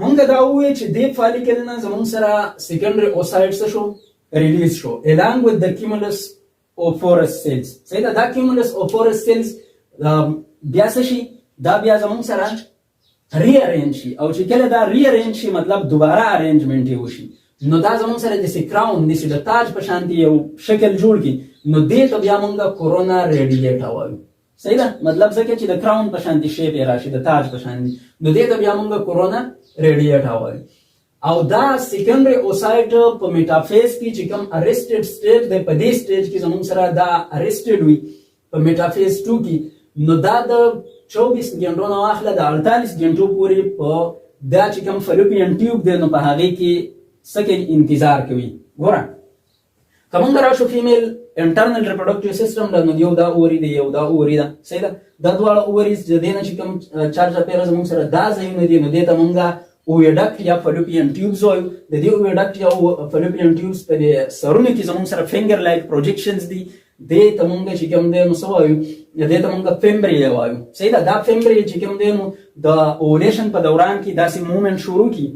Speaker 1: مونږ دا ووایو چې دې فالیکل نه زمونږ سره سیکنډري اوسایډ څه شو؟ ریلیز شو along with the cumulus اوفورس سیلز. صحیح ده. دا کیومولس اوفورس سیلز بیا څه شي؟ دا بیا زمونږ سره ری ارینج شي، او چې کله دا ری ارینج شي مطلب دوباره ارینجمنټ یې وشي، نو دا زمونږ سره داسې کراون داسې د تاج په شانتې یو شکل جوړ کړي، نو دې ته بیا مونږ کورونا ریډیټا وایو. صحیح ده. مطلب ځکه چې د کراون په شانتې شیپ یې راشي، د تاج په شانتې، نو دې ته بیا مونږ کورونا ریډیټا وایو. او دا سیکنډري اوسایډ په میټافیز کې چې کوم ارسټډ سټیج دی، په دې سټیج کې زمونږ سره دا ارسټډ وي په میټافیز 2 کې، نو دا د 24 غنټو نه واخله د 48 غنټو پورې په دا چې کوم فلوپین ټیوب دی نو په هغې کې څه کوي؟ انتظار کوي. ګوره که مونږ راشو فیمیل انټرنل ریپروډکټیو سیسټم له، نو یو دا اووري دی یو دا اووري ده. صحیح ده. دا دواړه اووریز د دې نه چې کوم چارجه پیره زمونږ سره دا ځایونه دي، نو دې ته مونږ اوویډکټ یا فلوپین ټیوبز وایو. د دې اوویډکټ یا فلوپین ټیوبز په دې سرونو کې زمونږ سره فنګر لایک پروجیکشنز دي، دې ته مونږ چې کوم دی نو څه وایو؟ دې ته مونږ فیمبري وایو. صحیح ده. دا فیمبري چې کوم دی نو د اوولیشن په دوران کې داسې مومنټ شروع کی.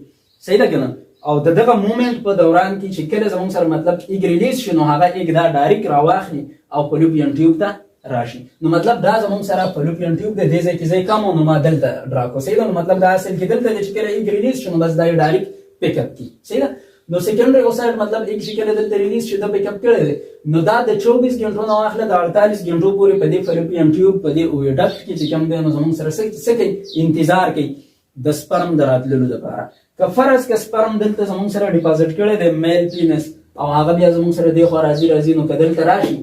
Speaker 1: صحیح ده که نه؟ او د دغه مومنټ په دوران کې چې کله زمونږ سره مطلب ایګ ریلیز شي نو هغه ایګ دا ډایرکټ راواخلي او فلوپین ټیوب ته راشي. نو مطلب دا زمونږ سره فلوپین ټیوب د دې ځای کې ځای کم نو ما دلته ډرا کو. صحیح ده. نو مطلب دا اصل کې دلته چې کله ایګ ریلیز شي نو بس دا یې ډایرکټ پیک اپ کی. صحیح ده. نو سیکنډري اوسایډ مطلب ایګ چې کله دلته ریلیز شي دا پیک اپ کړی دی، نو دا د 24 غنټو نه واخله د 48 غنټو پورې په دې فلوپین ټیوب په دې اوویډکټ کې چې کوم دی نو زمونږ سره څه کوي؟ انتظار کوي د سپرم د راتللو لپاره. که فرض که سپرم دلته زمونږ سره ډیپازټ کړی دی میل پینس او هغه بیا زمونږ سره دی خوا راځي نو که دلته راشي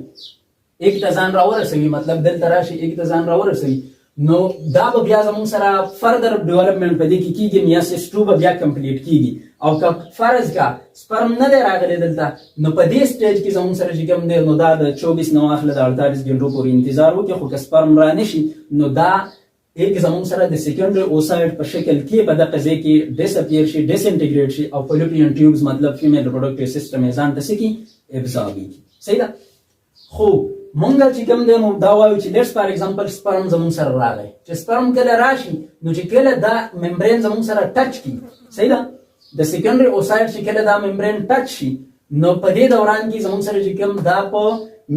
Speaker 1: ایک ته ځان راورسوي، مطلب دلته راشي ایک ته ځان راورسوي، نو دا به بیا زمونږ سره فردر ډیولپمنٹ په دې کې کېږي، میاسیس 2 به بیا کمپلیټ کېږي. او که فرض کا سپرم نه دی راغلی دلته نو په دې سټیج کې زمونږ سره چې کوم دی نو دا د 24 نه واخله د 48 غنټو پورې انتظار وکړي. خو که سپرم را نشي نو دا ایک زمونږ سره د سیکنډري اوسایډ په شکل کې په دغه ځای کې ډساپیر شي، ډسانټیګریټ شي او فلوپین ټیوبز مطلب فیمیل ریپروډکټیو سیسټم یې ځان ته څه کړي؟ ابزارب کړي. صحیح ده. خو مونږ چې کوم دی نو دا وایو چې لیټس فار ایگزامپل سپرم زمونږ سره راغی، چې سپرم کله راشي نو چې کله دا ممبرین زمونږ سره ټچ کړي. صحیح ده. د سیکنډري اوسایډ چې کله دا ممبرین ټچ شي نو په دې دوران کې زمونږ سره چې کوم دا په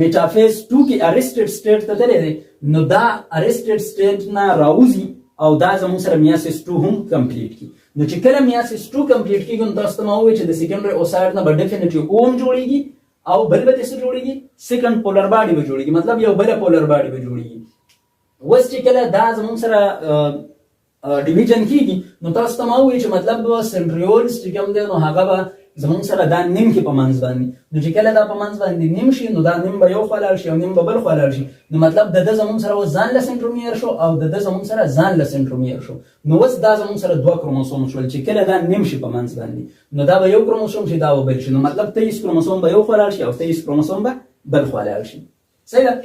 Speaker 1: میټافیز 2 کې ارسټډ سټیټ ته تللی دی، نو دا ارسټډ سټیټ نه راوځي او دا زمونږ سره میاسیس 2 هم کمپلیټ کړي. نو چې کله میاسیس 2 کمپلیټ کېږي نو تاسو ته ما ووایي چې د سیکنډري اوسایډ نه به ډیفینیټلی اوم جوړېږي او بل به څه جوړیږي سیکنډ پولر باډي به جوړیږي مطلب یو بل پولر باډي به جوړیږي. وس چې کله دا زموږ سره ډیویژن کیږي نو تاسو ته ما وایي چې مطلب سنټریولز چې کوم دی نو هغه به زموږ سره دا نیم کې په منځ باندې نو چې کله دا په منځ باندې نیم شي نو دا نیم به یو خوا لاړ شي او نیم به بل خوا لاړ شي نو مطلب د زموږ سره ځان له سنټرومیر شو او د زموږ سره ځان له سنټرومیر شو نو وس دا زموږ سره دوه کروموسوم شول چې کله دا نیم شي په منځ باندې نو دا به یو کروموسوم شي دا به بل شي نو مطلب 23 کروموسوم به یو خوا لاړ شي او 23 کروموسوم به بل خوا لاړ شي. صحیح ده.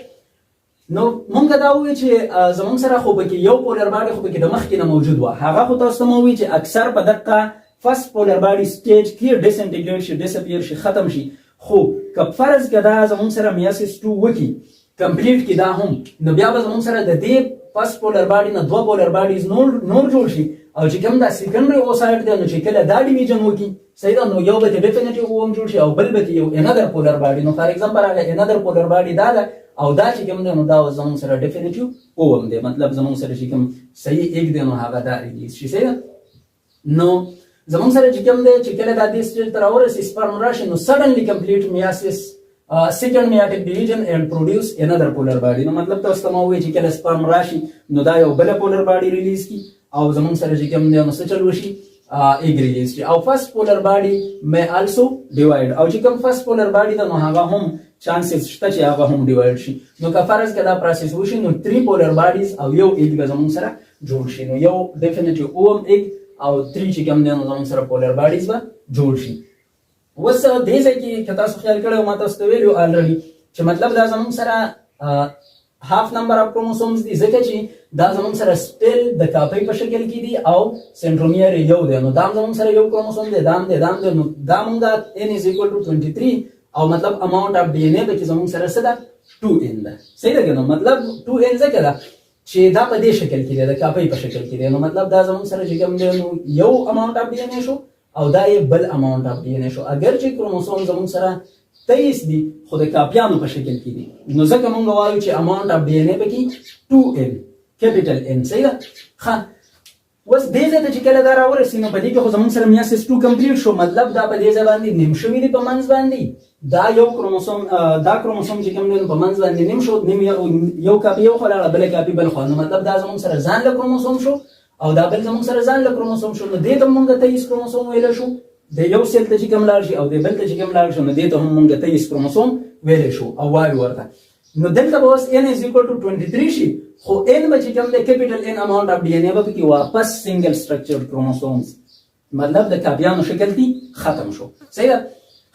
Speaker 1: نو مونږ دا وایو چې زموږ سره خو پکې یو پولر باډي خو پکې د مخکې نه موجود و هغه خو تاسو ته مو وایي چې اکثر په دقه فرست پولر باډي سټیج کې ډیسنټیګریټ شي ډیسپیر شي ختم شي خو که فرض کدا زموږ سره میاسیس 2 وکی کمپلیټ کی دا هم نو بیا به زموږ سره د دې فرست پولر باډي نه دوه پولر باډیز نور جوړ شي او چې کوم دا سیکنډري اوسایډ دی نو چې کله دا ډیویژن وکي صحیح ده نو یو به ډیفینیټیو اوم جوړ شي او بل به یو انادر پولر باډي نو فار ایگزامپل هغه انادر پولر باډي دا ده او دا چې کوم دی نو دا زموږ سره ډیفینیټیو اوم دی مطلب زموږ سره چې کوم صحیح یک دی نو هغه دا ریلیز شي. صحیح ده. نو زموږ سره چې کوم دی چې کله دا دې سټیج ته راورسي سپرم راشي نو سډنلی کمپلیټ میاسیس second meiotic division and produce another polar body. نو مطلب تاسو ته مو وایي چې کله سپرم راشي نو دا یو بل پولر باډي ریلیز کی او زموږ سره چې کوم دی نو څه چل وشي ایگ ریلیز کی او فرست پولر باډي may also divide او چې کوم فرست پولر باډي دا نو هغه هم چانسز شته چې هغه هم ډیوایډ شي نو که فرض کړه دا پروسس وشي نو 3 پولر باډیز او یو ایگ به زموږ سره جوړ شي نو یو ډیفینیټلی اوم ایگ او 3 چې کوم دی نو زموږ سره پولر باډیز به جوړ شي. وس دې ځای کې که تاسو خیال کړئ ما تاسو ته ویلو الریډي چې مطلب دا زموږ سره هاف نمبر اف کروموسومز دي ځکه چې دا زموږ سره سټیل د کاپۍ په شکل کې دي او سنټرومیر یو دی نو دا زموږ سره یو کروموسوم دی دام نو دا موږ n = 23 او مطلب اماونت اف ډي ان اے به زموږ سره څه ده 2n ده. صحیح ده نو مطلب 2n ځکه ده چې دا په دې شکل کې دی د کاپۍ په شکل کې دی نو مطلب دا زموږ سره چې کوم دی نو یو اماونت اف ډي ان اے شو او دا یې بل اماونت اف ډي ان اے شو اگر چې کروموسوم زموږ سره 23 دي خو د کاپیانو په شکل کې دي نو ځکه مونږ وایو چې اماونت اف ډي ان اے پکې 2n کیپیټل n. صحیح ده. ښه وس دې ځای ته چې کله دا راورسي نو په دې کې خو زموږ سره میاسیس 2 کمپلیټ شو مطلب دا په دې ځای باندې نیم شوي دي په منځ باندې دا یو کروموسوم دا کروموسوم چې کوم دی په منځ باندې نیم شو نیم یو کاپي یو خو لاړه بل کاپي بل خو نو مطلب دا زموږ سره ځان له کروموسوم شو او دا بل زموږ سره ځان له کروموسوم شو نو دې ته مونږ 23 کروموسوم ویل شو د یو سیل ته چې کوم لاړ شي او د بل ته چې کوم لاړ شي نو دې ته هم مونږ 23 کروموسوم ویل شو او وایو ورته نو دلته به اوس n = 23 شي خو n به چې کوم د کیپیټل n اماونت اف ډي ان اے به کې واپس سنگل سټرکچرډ کروموسومز مطلب د کاپیانو شکل دی ختم شو. صحیح ده.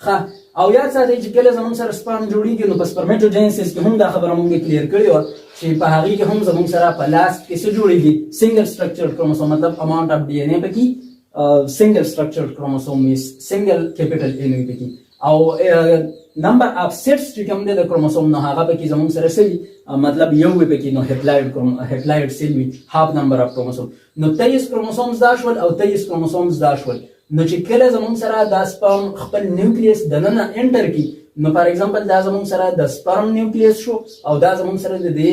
Speaker 1: ښه او یاد ساتئ چې کله زموږ سره سپرم جوړیږي نو په سپرمیټوجینسیس کې هم دا خبره مونږ کلیر کړې وه چې په هغې کې هم زموږ سره په لاست کې څه جوړیږي سنگل سټرکچرډ کروموسوم مطلب اماونت اف ډي ان اے پکې single structured chromosome is single capital N وي پکې او نمبر اف سیټس چې کوم دی د کروموسوم نو هغه پکې زموږ سره سوي مطلب یو وي پکې نو هپلایډ سیل وي هاف نمبر اف کروموسوم نو 23 کروموسومز دا شول او 23 کروموسومز دا شول نو چې کله زموږ سره دا سپرم خپل نیوکلیس دننه انټر کی نو فار ایگزامپل دا زموږ سره د سپرم نیوکلیس شو او دا زموږ سره د دې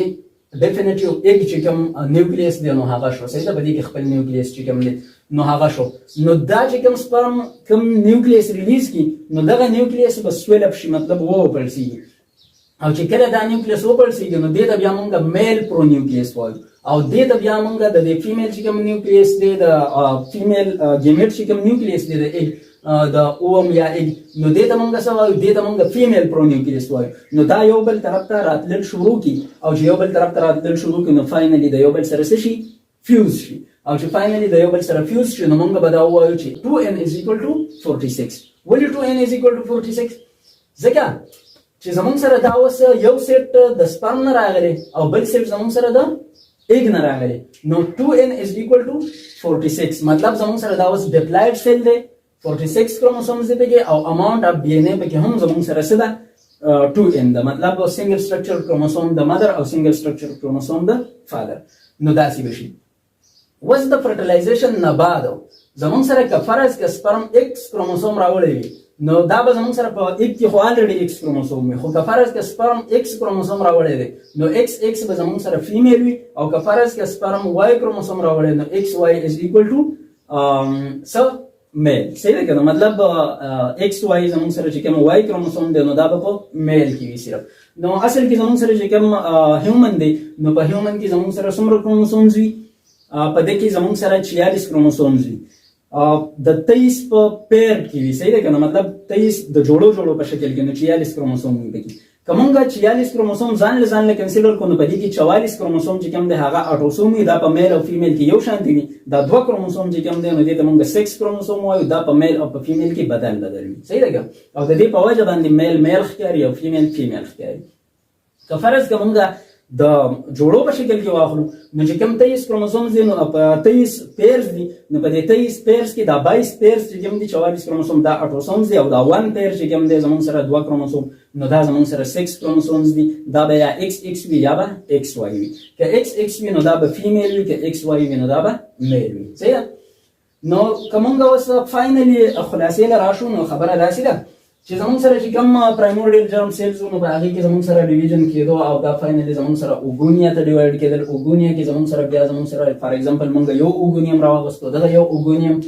Speaker 1: ډیفینیټیو ایگ چې کوم نیوکلیس دی نو هغه شو. صحیح ده. په دې کې خپل نیوکلیس چې کوم دی نو هغه شو نو دا چې کوم سپرم کوم نیوکلیس ریلیز کی نو دغه نیوکلیس به سویل اپ شي مطلب وپړسي او چې کله دا نیوکلیس وپړسي نو دې ته بیا مونږ میل پرو نیوکلیس وایو او دې ته بیا مونږ د فیمیل چې کوم نیوکلیس دی د فیمیل گیمیټ چې کوم نیوکلیس دی د ایگ د اوم یا ایگ نو دې ته مونږ څه وایو دې ته مونږ فیمیل پرو نیوکلیس وایو نو دا یو بل طرف ته راتلل شروع کی او چې یو بل طرف ته راتلل شروع کی نو فاینلی د یو بل سره څه شي فیوز شي او چې فاینلی د یو بل سره فیوز شي نو مونږ به دا وایو چې 2n = 46. ولې 2n = 46 ځکه چې زموږ سره دا اوس یو سیټ د سپرم نه راغلی او بل سیټ زموږ سره د ایگ نه راغلی نو 2n = 46 مطلب زموږ سره دا اوس ډیپلایډ سیل دی 46 کروموسومز دی پکې او اماونت اف ډي ان اے پکې هم زموږ سره څه ده 2n ده مطلب سنگل سټرکچرډ کروموسوم د مدر او سنگل سټرکچرډ کروموسوم د فادر نو داسې بشي. وس د فرټیلایزیشن نه بعد زموږ سره که فرض که سپرم ایکس کروموسوم راوړی وي نو دا به زموږ سره په ایک کې خو الریډي ایکس کروموسوم وي خو که فرض که سپرم ایکس کروموسوم راوړی دی نو ایکس ایکس به زموږ سره فیمیل وي او که فرض که سپرم وای کروموسوم راوړی نو ایکس وای = څه میل. صحیح ده کنه؟ مطلب ایکس وای زمون سره چې کوم وای کروموسوم دی نو دا به په میل کې وي صرف. نو اصل کې زمون سره چې کوم هیومن دی نو په هیومن کې زمون سره څومره کروموسومز وي؟ په دې کې زمون سره 46 کروموسومز وي. د 23 په پیر کې وي. صحیح ده کنه؟ مطلب 23 د جوړو په شکل کې نو 46 کروموسوم وي پکې. کومه 46 کروموسوم ځان له کنسیډر کو نو په دې کې 44 کروموسوم چې کوم دی هغه اټوسوم وي. دا په میل او فیمیل کې یو شان دي. دا 2 کروموسوم چې کوم دی نو دې ته موږ 6 کروموسوم وایو. دا په میل او په فیمیل کې بدل وي. صحیح ده او د دې په وجه باندې میل ښکاري او فیمیل ښکاري. که فرض کومه د جوړو په شکل کې واخلو نو چې کوم 23 کروموسوم دي نو په 23 پیرز دي نو په دې 23 پیرز کې دا 22 پیرز چې کوم دي 44 کروموسوم دا اټوسومز دي او دا 1 پیر چې کوم دی زمون سره 2 کروموسوم نو دا زمون سره 6 کروموسومز دي. دا به یا ایکس ایکس وي یا به ایکس وای وي. که ایکس ایکس وي نو دا به فیمیل وي، که ایکس وای وي نو دا به میل وي. صحیح نو کومه اوس فاینلی خلاصې لراشو نو خبره داسې ده چې زمون سره چې کوم پرایمورډیل جرم سیلز نو په هغه کې زمون سره ډیویژن کېدو او دا فاینلی زمون سره اوګونیا ته ډیوایډ کېدل. اوګونیا کې زمون سره بیا زمون سره فار ایگزامپل مونږ یو اوګونیم راوغستو. دا یو اوګونیم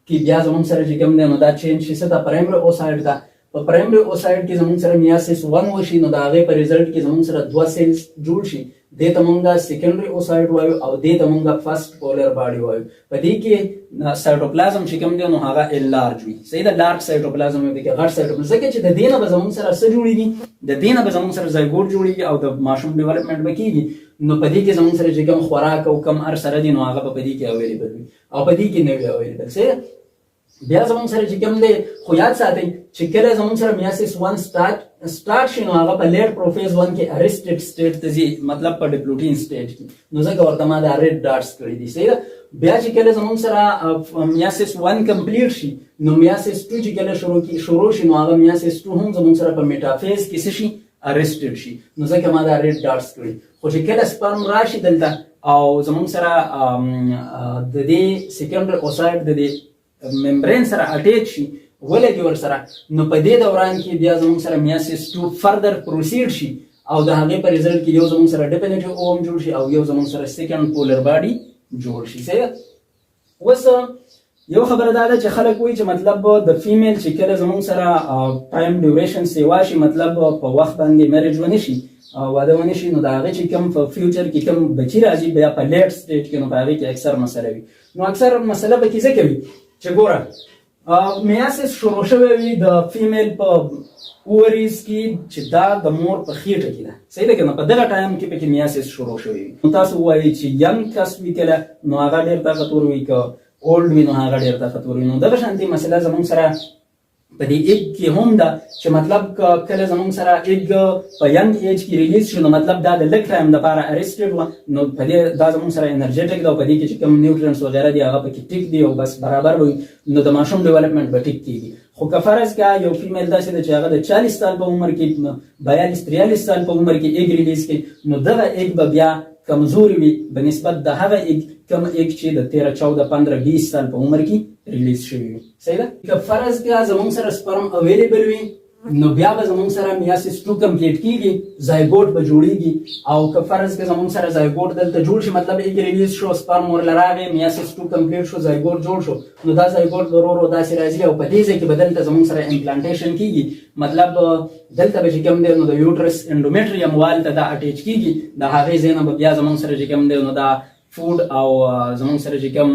Speaker 1: کې بیا زمون سره چې کوم دی نو دا چینج شي څه ته پرایمري اوسایډ ته. په پرایمري اوسایډ کې زمون سره میاسیس 1 وشي نو دا هغه په ریزلټ کې زمون سره 2 سیلز جوړ شي. دې ته مونږه سیکنډري اوسایډ وایو او دې ته مونږه فرست پولر باډي وایو. په دې کې سایټوپلازم چې کوم دی نو هغه لارج وي. صحیح ده؟ لارج سایټوپلازم وي کې غټ سایټوپلازم ځکه چې د دې نه به زمون سره څه جوړیږي؟ د دې نه به زمون سره زایګوټ جوړیږي او د ماشوم ډیولپمنټ به کیږي. نو په دې کې زمون سره چې کوم خوراک او کم ار سره دي نو هغه په دې کې اویلیبل وي او په دې کې نه وي اویلیبل. صحیح بیا زمون سره چې کوم دی خو یاد ساتئ چې کله زمون سره میاسیس 1 سٹارټ شي نو هغه په لیټ پروفیز 1 کې ارستډ سټیټ ته ځي، مطلب په ډیپلوټین سټیټ کې. نو ځکه ورته ما دا ریډ ډاټس کړی دي. صحیح بیا چې کله زمون سره میاسیس 1 کمپلیټ شي نو میاسیس 2 چې کله شروع شي نو هغه میاسیس 2 هم زمون سره په میټافیز کې څه شي؟ ارستډ شي. نو ځکه ما دا ریډ ډاټس کړی. خو چې کله سپرم راشي دلته او زمون سره د دې سیکنډري اوسایډ د دې ممبرین سره اټیچ شي ولګي ور سره نو په دې دوران کې بیا زموږ سره میاسیس 2 فردر پروسیډ شي او د هغې په ریزلټ کې یو زموږ سره ډیفینیټیو اوم جوړ شي او یو زموږ سره سیکنډ پولر باډي جوړ شي. صحیح اوس یو خبره دا ده چې خلک وایي چې مطلب د فیمیل چې کله زموږ سره ټایم ډیوریشن سیوا شي مطلب په وخت باندې میریج ونه شي واده ونه شي نو د هغې چې کوم په فیوچر کې کوم بچي راځي بیا په لیټ سټیټ کې نو په هغې کې اکثر مسله وي. نو اکثر مسله به کې ځکه وي چې ګوره میاسیس شروع شوی وي د فیمیل په اووریز کې چې دا د مور په خېټه کې ده. صحیح ده که نه؟ په دغه ټایم کې پکې میاسیس شروع شوی وي. نو تاسو ووایئ چې ینګ کس وي کله نو هغه ډېر طاقتور وي، که اولډ وي نو هغه ډېر طاقتور وي. نو دغه شانتې مسله زموږ سره په دې ایګ کې هم ده چې مطلب کله زموږ سره ایګ په ینګ ایج کې ریلیز شي نو مطلب دا د لږ ټایم دپاره ارسټډ وه نو په دې دا زموږ سره انرژیټک ده او په دې کې چې کوم نیوټرنټس وغیره دي هغه پکې ټیک دي او بس برابر وي نو د ماشوم ډیولپمنټ به ټیک کېږي. خو که فرض کړه یو فیمیل داسې ده چې هغه د 40 سال په عمر کې 42-43 سال په عمر کې ایګ ریلیز کړي نو دغه ایګ به بیا کمزوري وي بنسبت د هغه ایګ کوم ایګ چې د 13-14-15-20 سال په عمر کې ریلیز شوی وي. صحیح ده؟ که فرض کړه زموږ سره سپرم اویلیبل وي نو بیا به زموږ سره میاسیس 2 کمپلیټ کیږي، زایګوټ به جوړیږي. او که فرض کړه زموږ سره زایګوټ دلته جوړ شي مطلب ایګ ریلیز شو، سپرم ورله راغی، میاسیس 2 کمپلیټ شو، زایګوټ جوړ شو نو دا زایګوټ ورو ورو داسې راځي او په دې ځای کې به دلته زموږ سره امپلانټیشن کیږي. مطلب دلته به چې کوم دی نو د یوټرس انډومیټریم وال ته دا اټیچ کیږي، د هغې ځای نه به بیا زموږ سره چې کوم دی نو دا فود او زموږ سره چې کوم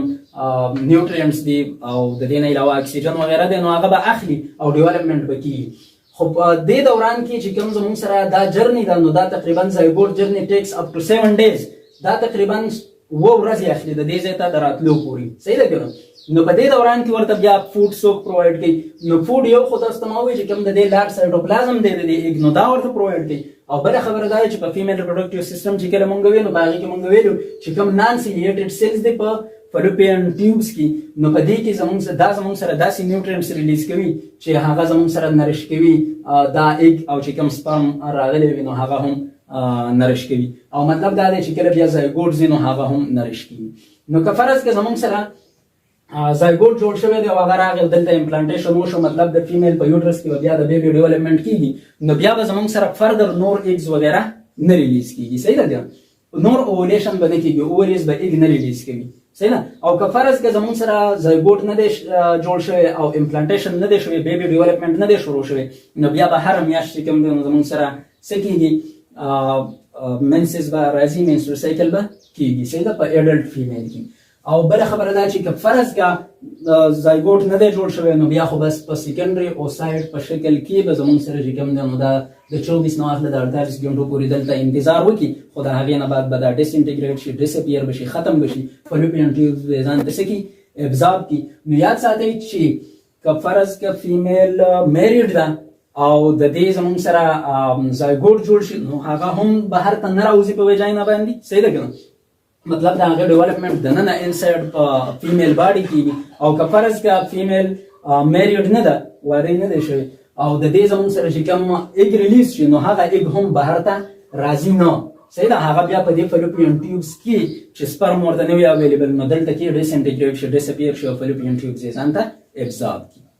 Speaker 1: نیوټرینټس دي او د دې نه علاوه اکسیجن وغیره دی نو هغه به اخلي او ډیولپمنټ به کیږي. خو په دې دوران کې چې کوم زموږ سره دا جرنی ده نو دا تقریبا زایګوټ جرنی ټیکس اپ ټو 7 days، دا تقریبا 2 ورځې اخلي د دې ځای ته د راتلو پورې. صحیح ده که نه؟ نو په دې دوران کې ورته بیا فود څوک پرووایډ کوي؟ نو فود یو خو تاسو ته ما ووایي چې کوم د دې لارج سایټوپلازم دی د دې ایګ نو دا ورته پرووایډ کوي. او بله خبره دا ده چې په فیمیل ریپروډکټیو سیستم چې کله مونږ ویلو په هغې کې مونږ ویلو چې کوم نان سیلیټډ سیلز دی په فلوپین ټیوبس کې نو په دې کې زموږ سره داسې نیوټرینټس ریلیز کوي چې هغه زموږ سره نرش کوي دا ایګ او چې کوم سپرم راغلی وي نو هغه هم نرش کوي. او مطلب دا دی چې کله بیا زایګوټ ځي نو هغه هم نرش کوي. نو که فرض که زموږ سره زایګوټ جوړ شوی دی او هغه راغی دلته امپلانټیشن وشو مطلب د فیمیل په یوټرس کې بیا د بیبي ډیولپمنټ کیږي نو بیا به زموږ سره فردر نور ایګز وغیره نه ریلیز کیږي. صحیح ده؟ نور اوولیشن به نه کیږي، اووریز به ایګ نه ریلیز کوي صحیح ده. او که فرض که زمونږ سره زایګوټ نه دی جوړ شوی او امپلانټیشن نه دی شوی، بیبي ډیولپمنټ نه دی شروع شوی، نو بیا به هر میاشت چې کوم دی نو زمونږ سره څه کېږي، منسز به راځي، منسټرل سایکل به کېږي، صحیح ده، په اډلټ فیمیل کې. او بله خبره دا چې که فرض که زایګوټ نه دی جوړ شوی نو بیا خو بس په سیکنډري اوسایډ په شکل کې به زمونږ سره چې کوم دی نو دا د 24 نه واخله د 48 غنټو پورې دلته انتظار وکړي، خو د هغې نه بعد به دا ډس انټیګریټ شي، ډسپیر بشي، ختم بشي، فلوپین ټیوب به ځان ته څه کړي، ابزارب کړي. نو یاد ساتئ چې که فرض که فیمیل میریډ ده او د دې زمونږ سره زایګوټ جوړ شي نو هغه هم بهر ته نه راوځي په وجاینا باندې، صحیح ده که نه؟ مطلب د هغه ډیولپمنټ دننه انسایډ په فیمیل باډي کېږي. او که فرض که فیمیل میریډ نه ده، واده نه دی شوی، او د دې زمونږ سره چې کوم ایګ ریلیز شي نو هغه ایګ هم بهر ته راځي نه، صحیح ده، هغه بیا په دې فلوپین ټیوبس کې چې سپرم ورته نه وي اویلیبل نو دلته کې ډس انټیګریټ شي، ډسپیر شي او فلوپین ټیوبس یې ځان ته ابزارب کړي.